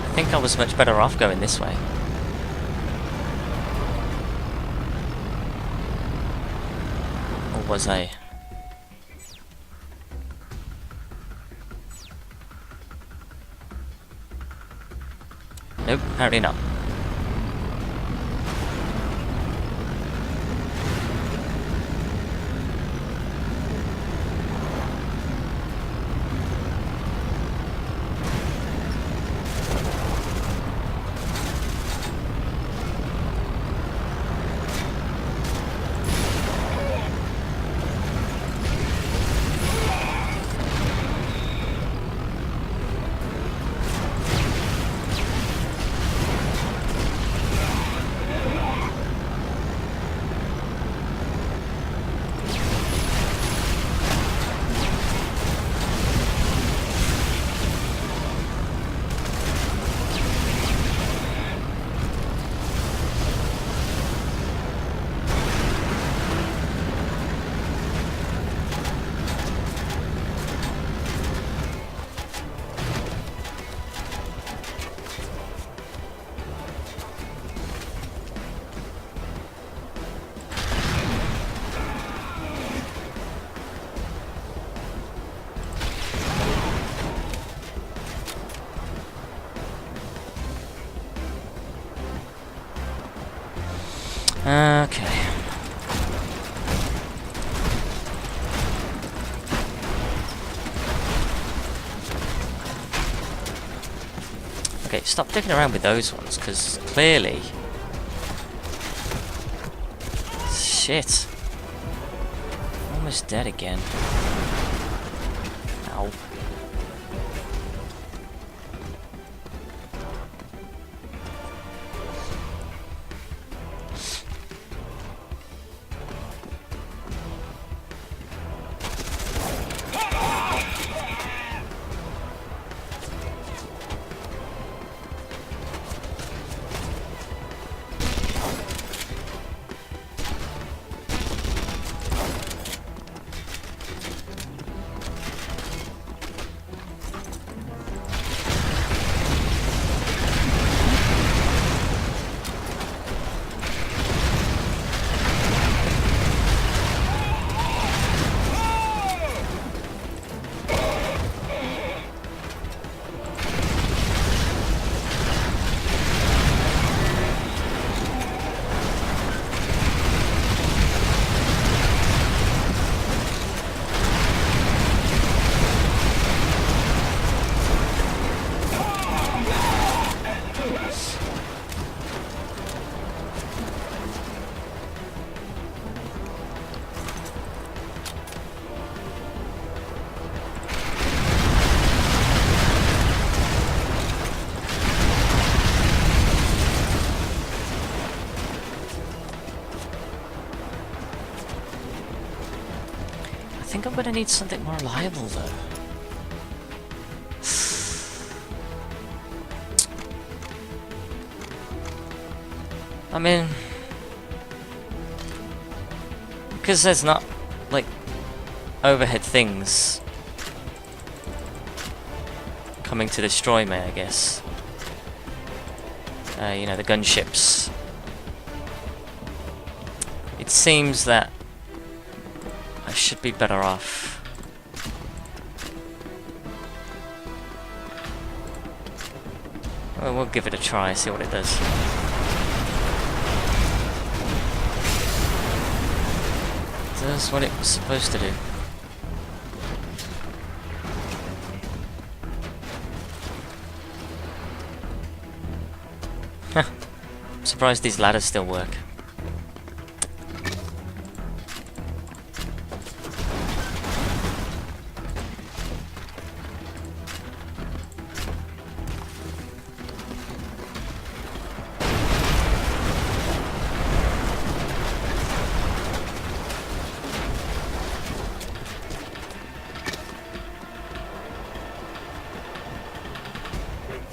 I think I was much better off going this way. Or was I? Nope, apparently not. Okay. Okay, stop dicking around with those ones, because clearly... Shit. Almost dead again. Ow. I think I'm gonna need something more reliable though. I mean, Because there's not, like, overhead things coming to destroy me, I guess. You know, the gunships. It seems that I should be better off. Well, we'll give it a try, see what it does. That's what it was supposed to do. I'm surprised these ladders still work.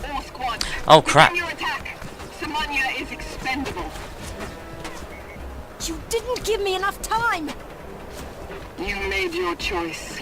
All squads.
Oh crap!
Begin your attack. Samanya is expendable.
You didn't give me enough time!
You made your choice.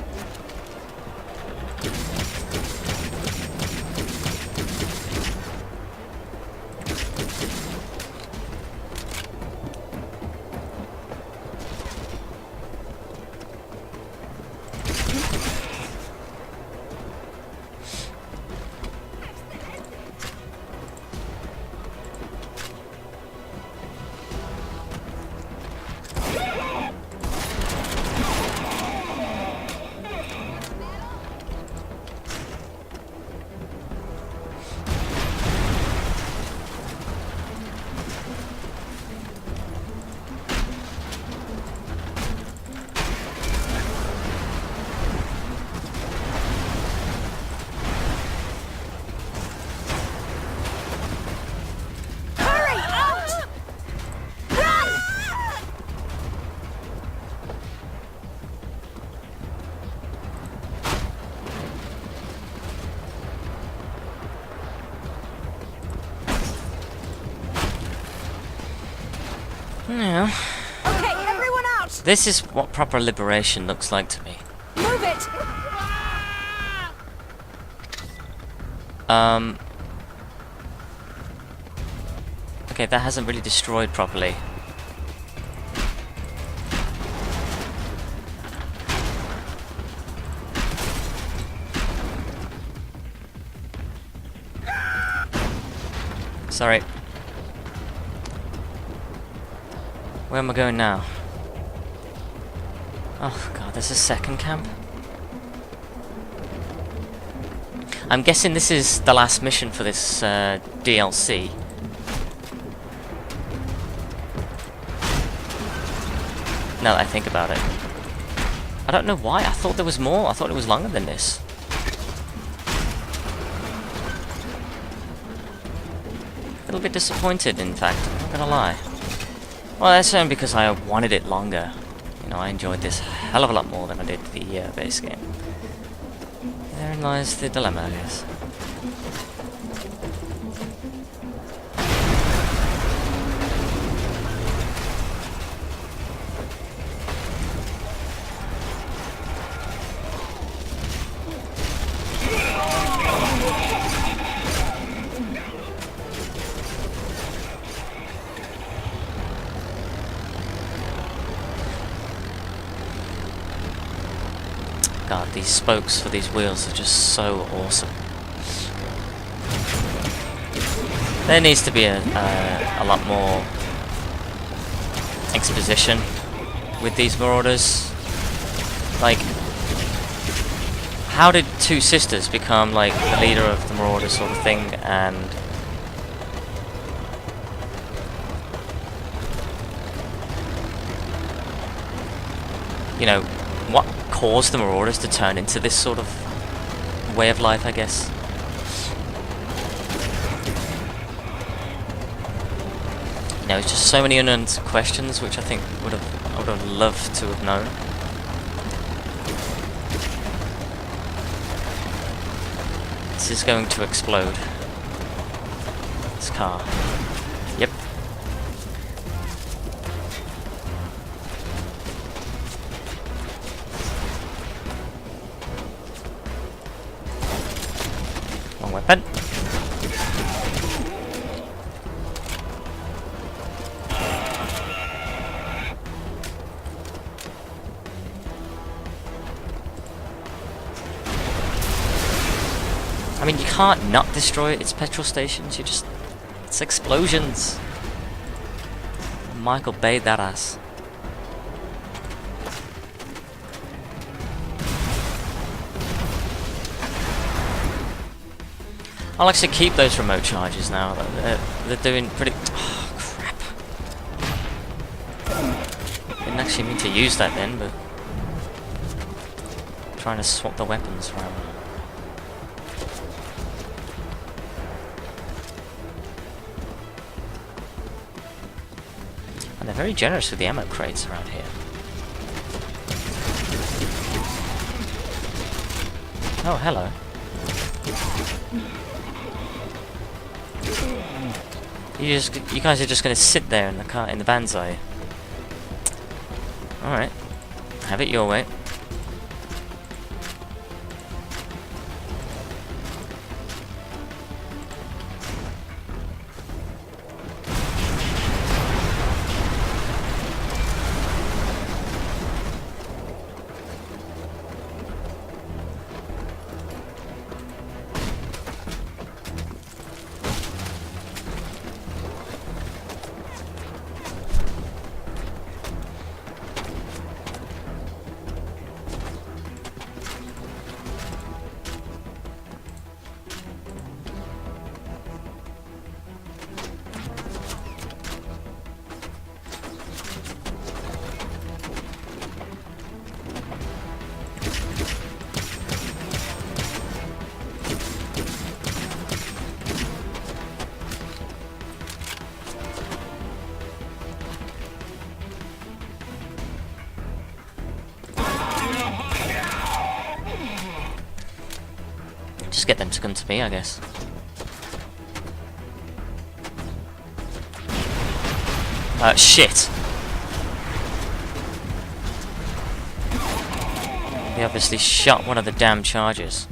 Yeah.
Okay, everyone out!
This is what proper liberation looks like to me.
Move it!
Okay, that hasn't really destroyed properly. Sorry. Where am I going now? Oh god, there's a second camp? I'm guessing this is the last mission for this DLC. Now that I think about it. I don't know why, I thought there was more. I thought it was longer than this. A little bit disappointed, in fact, I'm not gonna lie. Well, that's only because I wanted it longer. You know, I enjoyed this a hell of a lot more than I did the base game. Therein lies the dilemma, I guess. God, these spokes for these wheels are just so awesome. There needs to be a lot more exposition with these Marauders. Like, how did two sisters become like the leader of the Marauders sort of thing, and you know, what caused the Marauders to turn into this sort of way of life, I guess. You know, it's just so many unanswered questions, which I think I would have loved to have known. This is going to explode. This car. Yep. mean, you can't not destroy its petrol stations. You just... It's explosions. Michael Bay'd that ass. I'll actually keep those remote charges now. They're doing pretty... Oh, crap. Didn't actually mean to use that then, but... Trying to swap the weapons around. And they're very generous with the ammo crates around here. Oh, hello. You guys are just gonna sit there in the car, in the vans, are you? Alright. Have it your way. Just get them to come to me, I guess. Shit! He obviously shot one of the damn charges.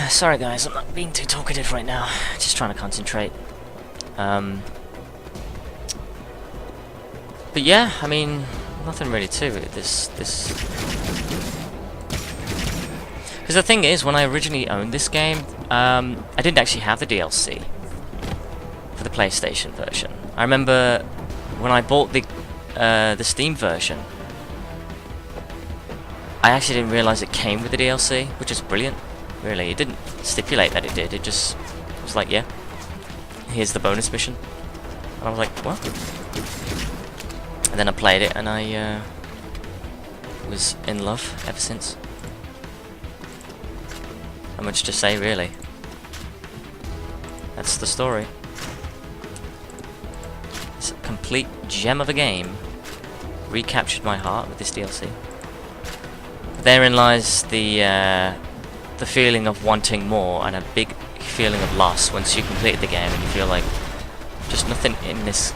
Sorry guys, I'm not being too talkative right now. Just trying to concentrate. But yeah, I mean, nothing really to it. This. Because the thing is, when I originally owned this game, I didn't actually have the DLC for the PlayStation version. I remember when I bought the Steam version, I actually didn't realize it came with the DLC, which is brilliant. Really, it didn't stipulate that it did. It just was like, yeah, here's the bonus mission. And I was like, what? And then I played it, and I was in love ever since. Not much to say, really. That's the story. It's a complete gem of a game. Recaptured my heart with this DLC. Therein lies the feeling of wanting more, and a big feeling of loss once you completed the game and you feel like just nothing in this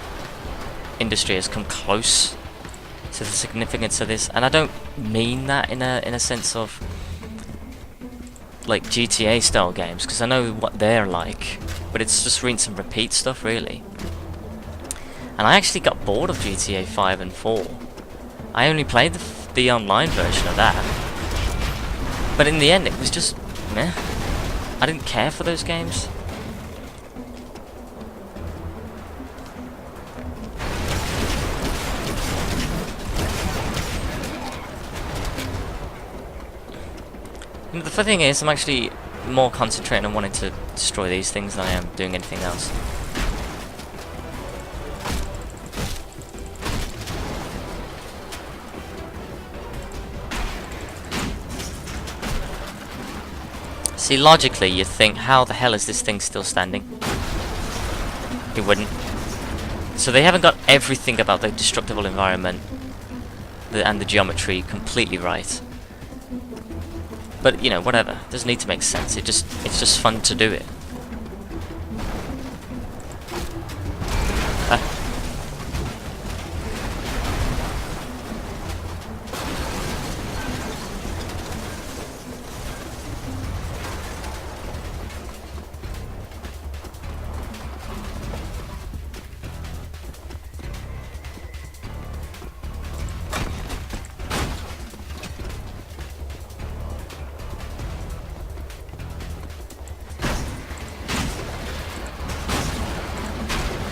industry has come close to the significance of this. And I don't mean that in a sense of like GTA style games, because I know what they're like, but it's just rinse and repeat stuff, really. And I actually got bored of GTA 5 and 4. I only played the online version of that. But in the end, it was just meh. I didn't care for those games. And the funny thing is, I'm actually more concentrating on wanting to destroy these things than I am doing anything else. See, logically, you'd think, how the hell is this thing still standing? It wouldn't. So they haven't got everything about the destructible environment and the geometry completely right. But, you know, whatever. It doesn't need to make sense. It's just fun to do it.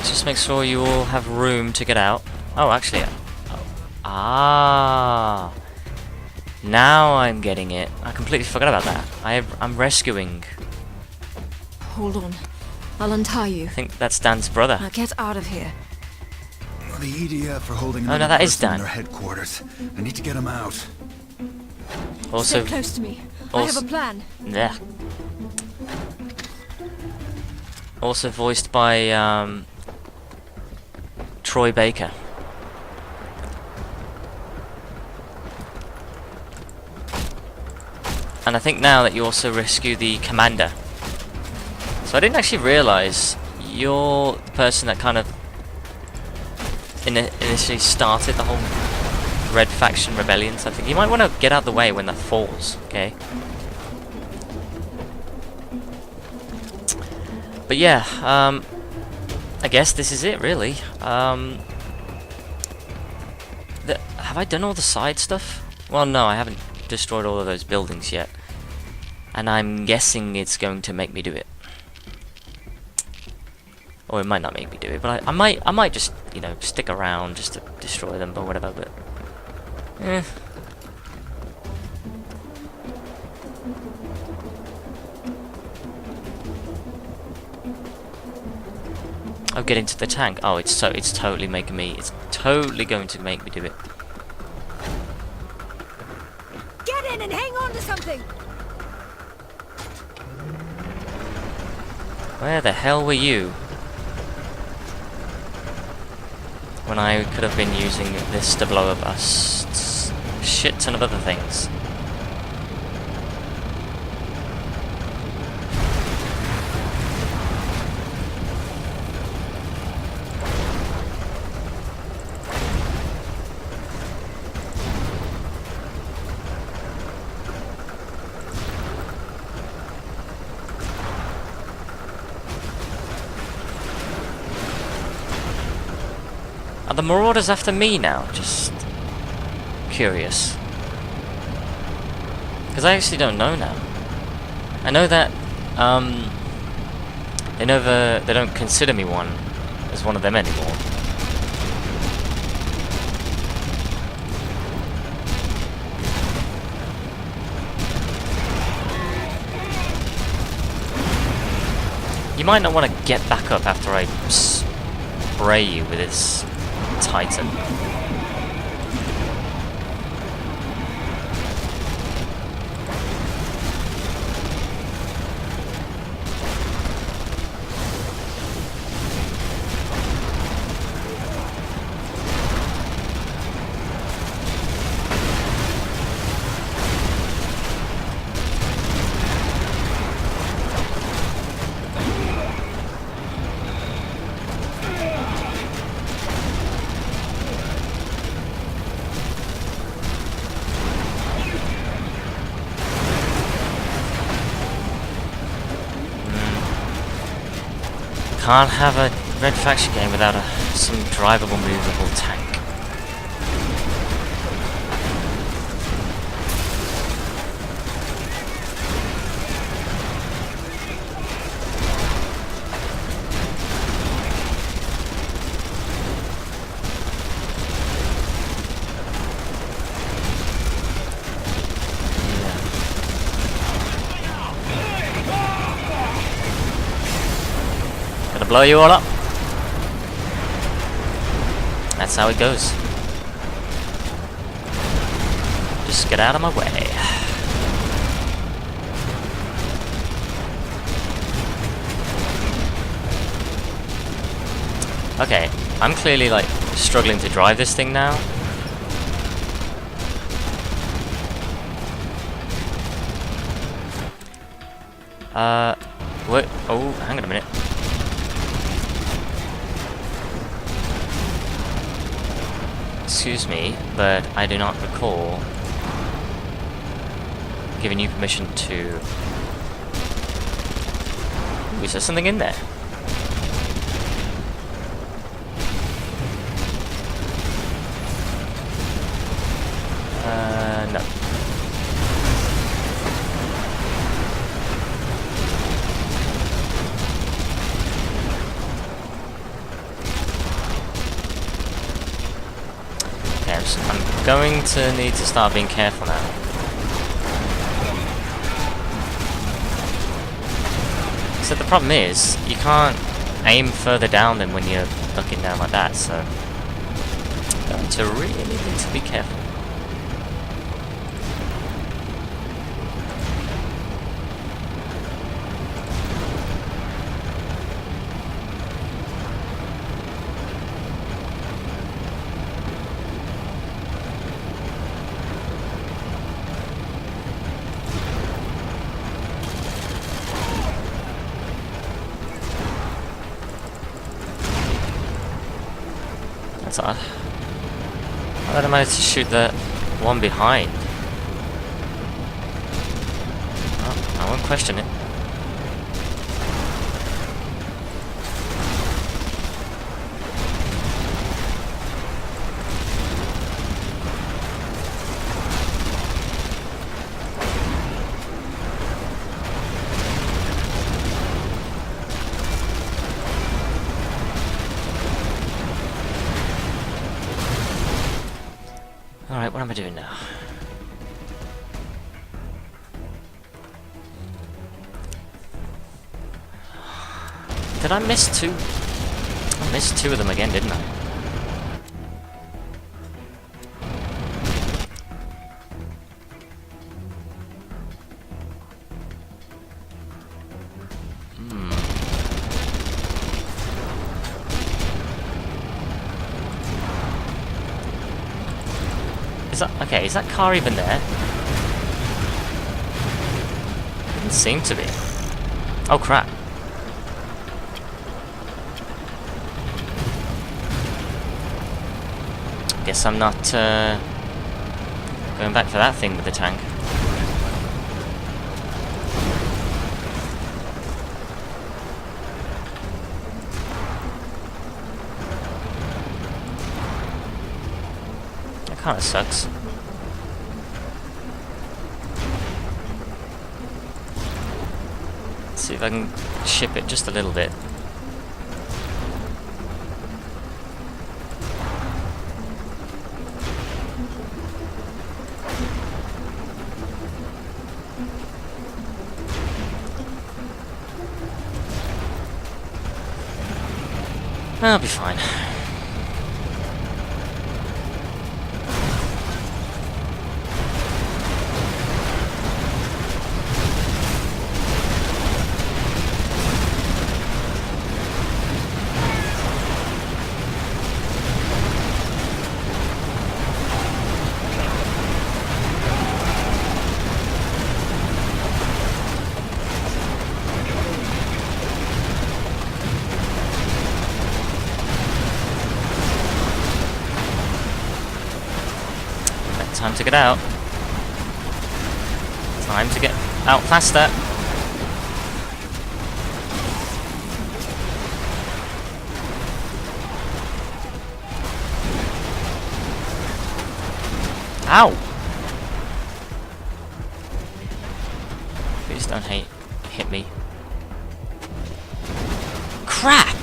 Just make sure you all have room to get out. Oh, actually, ah, now I'm getting it. I completely forgot about that. I'm rescuing.
Hold on. I'll untie you.
I think that's Dan's brother.
Now get out of here.
The EDF are holding
Oh, no,
another
that is
person in
Dan.
their headquarters. I need to get them out.
Also,
Stay close to me. I have a plan.
yeah. Also voiced by Troy Baker. And I think now that you also rescue the commander. So I didn't actually realise you're the person that kind of initially started the whole Red Faction rebellion. So I think you might want to get out of the way when that falls, okay? But yeah, I guess this is it, really. Have I done all the side stuff? Well, no, I haven't destroyed all of those buildings yet. And I'm guessing it's going to make me do it. Or it might not make me do it, but I might just, you know, stick around just to destroy them or whatever, but... eh. Oh, get into the tank. Oh, it's totally making me. It's totally going to make me do it.
Get in and hang on to something.
Where the hell were you when I could have been using this to blow up a shit ton of other things? Are the Marauders after me now? Just curious. Because I actually don't know now. I know that they don't consider me as one of them anymore. You might not want to get back up after I spray you with this Titan. Can't have a Red Faction game without some drivable, movable tank. Blow you all up. That's how it goes. Just get out of my way. Okay, I'm clearly like struggling to drive this thing now. What? Oh, hang on a minute. Excuse me, but I do not recall giving you permission to... Ooh, is there something in there? No. Okay, I'm going to need to start being careful now. So the problem is, you can't aim further down than when you're looking down like that, so... I'm going to really need to be careful. That's odd. How did I manage to shoot the one behind? Oh, I won't question it. Alright, what am I doing now? Did I miss two? I missed two of them again, didn't I? Is that, okay, is that car even there? Doesn't seem to be. Oh crap. Guess I'm not going back for that thing with the tank. That kinda sucks. Let's see if I can ship it just a little bit. I'll be fine. Time to get out. Time to get out faster. Ow! Please don't hit me. Crap!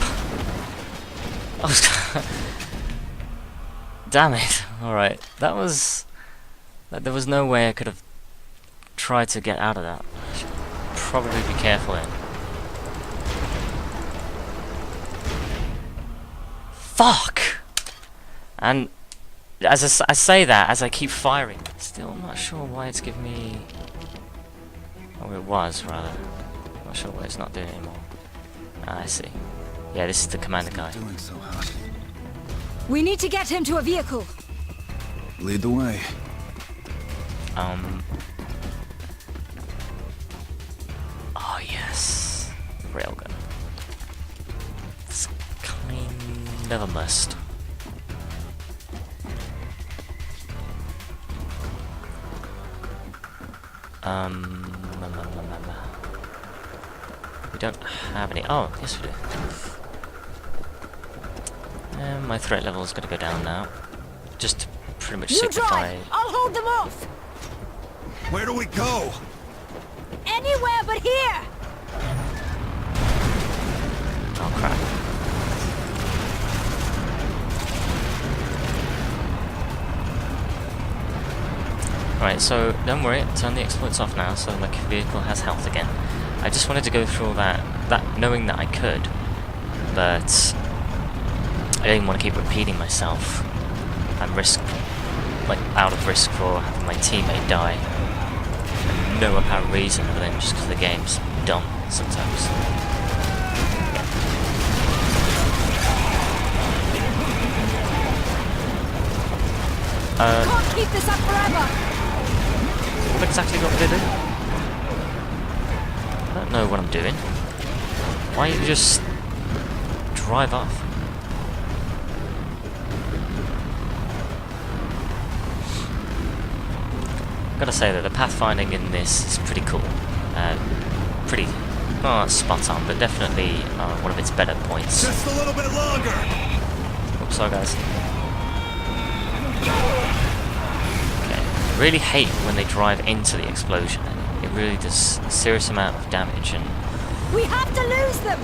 Oh, damn it. Alright, that was... There was no way I could have tried to get out of that. I should probably be careful then. Fuck! And as I say that, as I keep firing, still not sure why it's giving me... Or it was, rather. Not sure why it's not doing it anymore. Ah, I see. Yeah, this is the commander guy.
Doing so hot.
We need to get him to a vehicle.
Lead the way.
Oh yes, railgun. It's kind of a must. We don't have any. Oh, yes we do. My threat level is going to go down now. Just to pretty much
You
signify.
drive! I'll hold them off!
Where do we go?
Anywhere but here!
Oh crap. Alright, so don't worry, turn the exploits off now so my vehicle has health again. I just wanted to go through all that knowing that I could, but I didn't want to keep repeating myself and risk, like, out of risk for having my teammate die. For no apparent reason other than just because the game's dumb sometimes.
Can't keep this up forever!
What exactly got me to do? I don't know what I'm doing. Why don't you just drive off? I've gotta say that the pathfinding in this is pretty cool. Pretty, not spot on, but definitely one of its better points.
Just a little bit longer.
Oops, sorry guys. I really hate when they drive into the explosion. It really does a serious amount of damage, and
We have to lose them!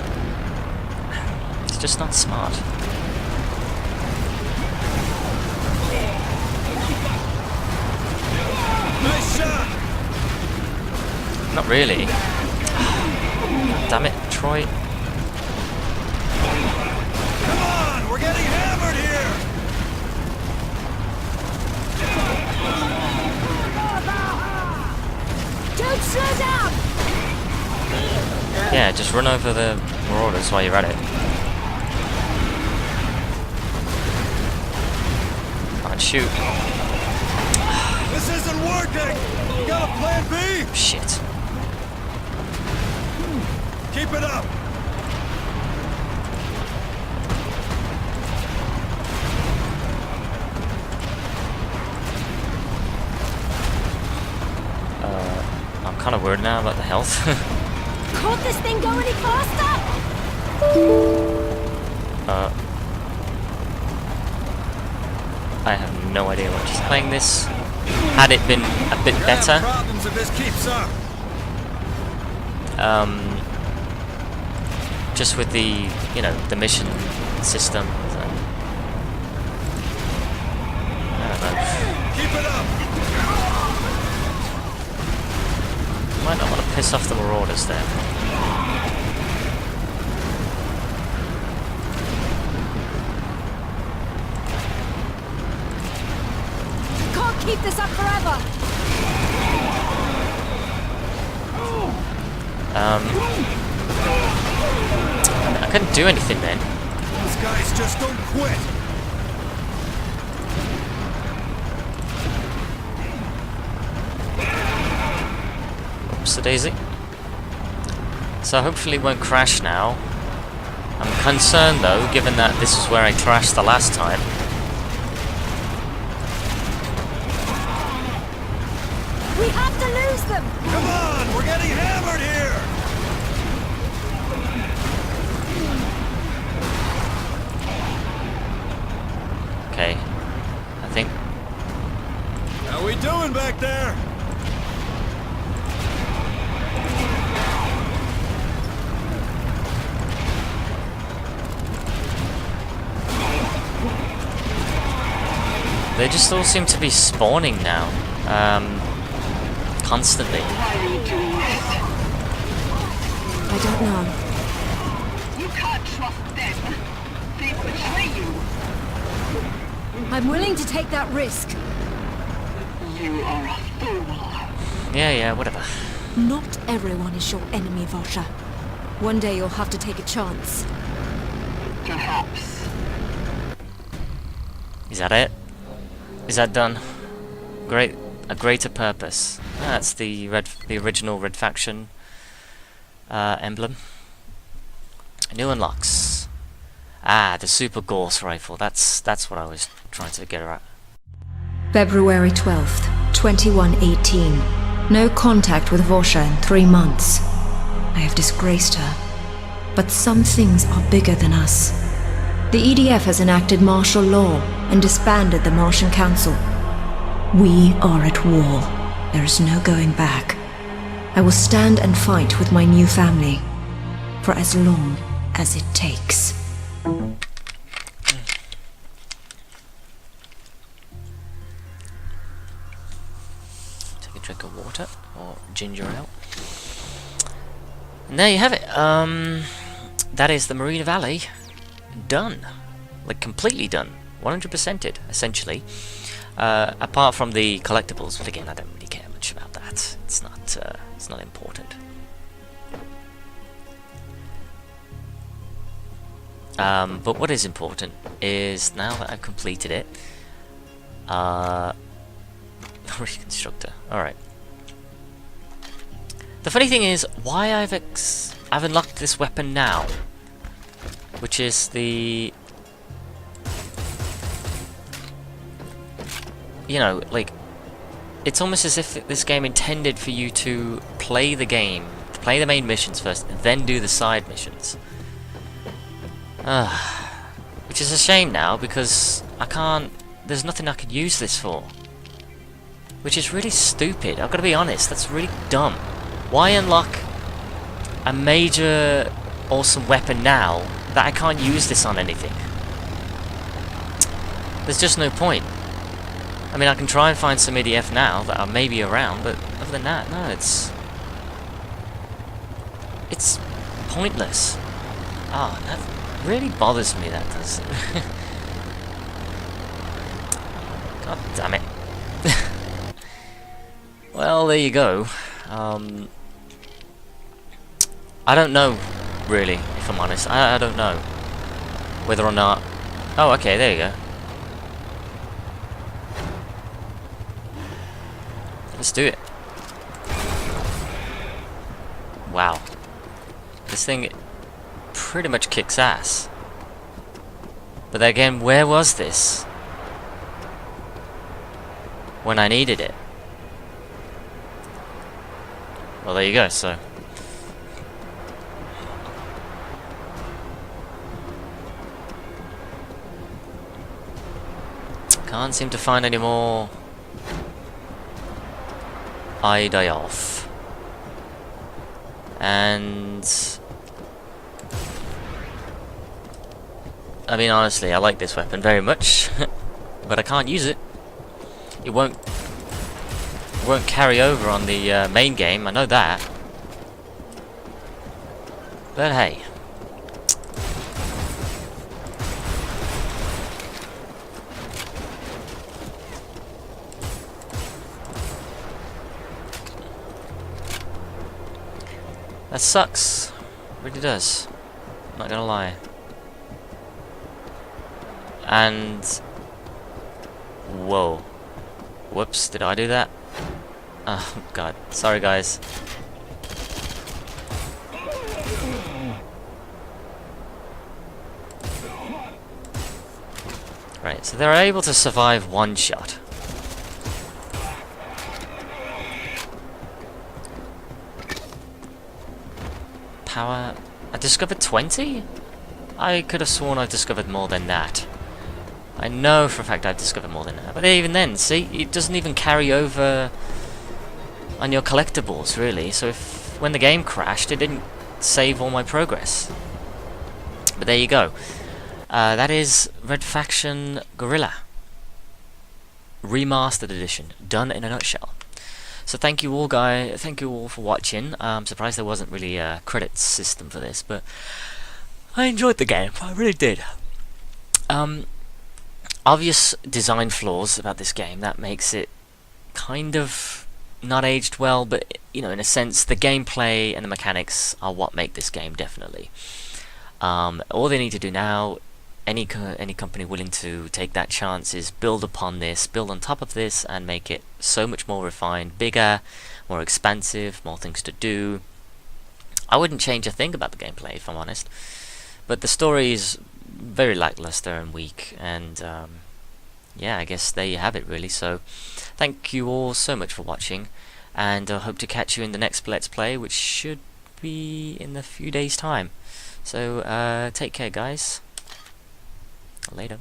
it's just not smart.
Nice shot.
Not really. Damn it, Troy.
Come on, we're getting hammered here.
Don't slow down!
Yeah, just run over the Marauders while you're at it. Can't shoot.
This isn't working. You got a plan B?
Shit.
Keep it up.
I'm kind of worried now about the health.
Can't this thing go any faster?
I have no idea what just playing this. Had it been a bit better,
Problems if this keeps up.
just with the, you know, the mission system. So, I don't know.
Keep it up.
Might not want to piss off the Marauders there.
Can't keep this up forever!
I couldn't do anything then.
These guys just don't quit.
Oops, the daisy. So hopefully it won't crash now. I'm concerned though, given that this is where I crashed the last time.
We have to lose them!
Come on, we're getting hammered here.
Okay, I think.
How we doing back there?
They just all seem to be spawning now. Constantly.
Why are you doing this?
I don't know.
You can't trust them. They betray you.
I'm willing to take that risk.
You are a fool.
Yeah, whatever.
Not everyone is your enemy, Vasha. One day you'll have to take a chance.
Perhaps.
Is that it? Is that done? Great. A greater purpose. That's the original Red Faction emblem. New unlocks. Ah, the Super Gorse rifle. That's what I was trying to get at.
February 12th, 2118. No contact with Vosha in 3 months. I have disgraced her. But some things are bigger than us. The EDF has enacted martial law and disbanded the Martian Council. We are at war. There is no going back. I will stand and fight with my new family. For as long as it takes.
Take a drink of water or ginger ale. And there you have it. That is the Marina Valley done. Like completely done. 100%ed, essentially. Apart from the collectibles, but again, I don't really care much about that. It's not important. But what is important is now that I've completed it. Reconstructor. All right. The funny thing is, why I've unlocked this weapon now, which is the, you know, like, it's almost as if this game intended for you to play the game, to play the main missions first, and then do the side missions. Which is a shame now, because I can't, there's nothing I could use this for. Which is really stupid, I've got to be honest, that's really dumb. Why unlock a major awesome weapon now that I can't use this on anything? There's just no point. I mean, I can try and find some EDF now that are maybe around, but other than that, no, it's pointless. Ah, that really bothers me, that does. God damn it. Well, there you go. I don't know, really, if I'm honest. I don't know whether or not... Oh, okay, there you go. Let's do it. Wow. This thing pretty much kicks ass. But then again, where was this when I needed it? Well, there you go, so... Can't seem to find any more IDIOF. And I mean, honestly, I like this weapon very much, but I can't use it. It won't carry over on the main game, I know that. But hey. That sucks. It really does. I'm not gonna lie. And... Whoa. Whoops, did I do that? Oh god. Sorry guys. Right, so they're able to survive one shot. Power... I discovered 20? I could have sworn I discovered more than that. I know for a fact I've discovered more than that. But even then, see, it doesn't even carry over on your collectibles, really. So if when the game crashed, it didn't save all my progress. But there you go. That is Red Faction Guerrilla. Remastered edition. Done in a nutshell. So thank you all, guys. Thank you all for watching. I'm surprised there wasn't really a credits system for this, but I enjoyed the game. I really did. Obvious design flaws about this game that makes it kind of not aged well, but you know, in a sense, the gameplay and the mechanics are what make this game definitely. All they need to do now, any company willing to take that chance, is build upon this, build on top of this, and make it so much more refined, bigger, more expansive, more things to do. I wouldn't change a thing about the gameplay, if I'm honest, but the story is very lackluster and weak, and yeah, I guess there you have it really. So thank you all so much for watching, and I hope to catch you in the next Let's Play, which should be in a few days time. So take care guys, later.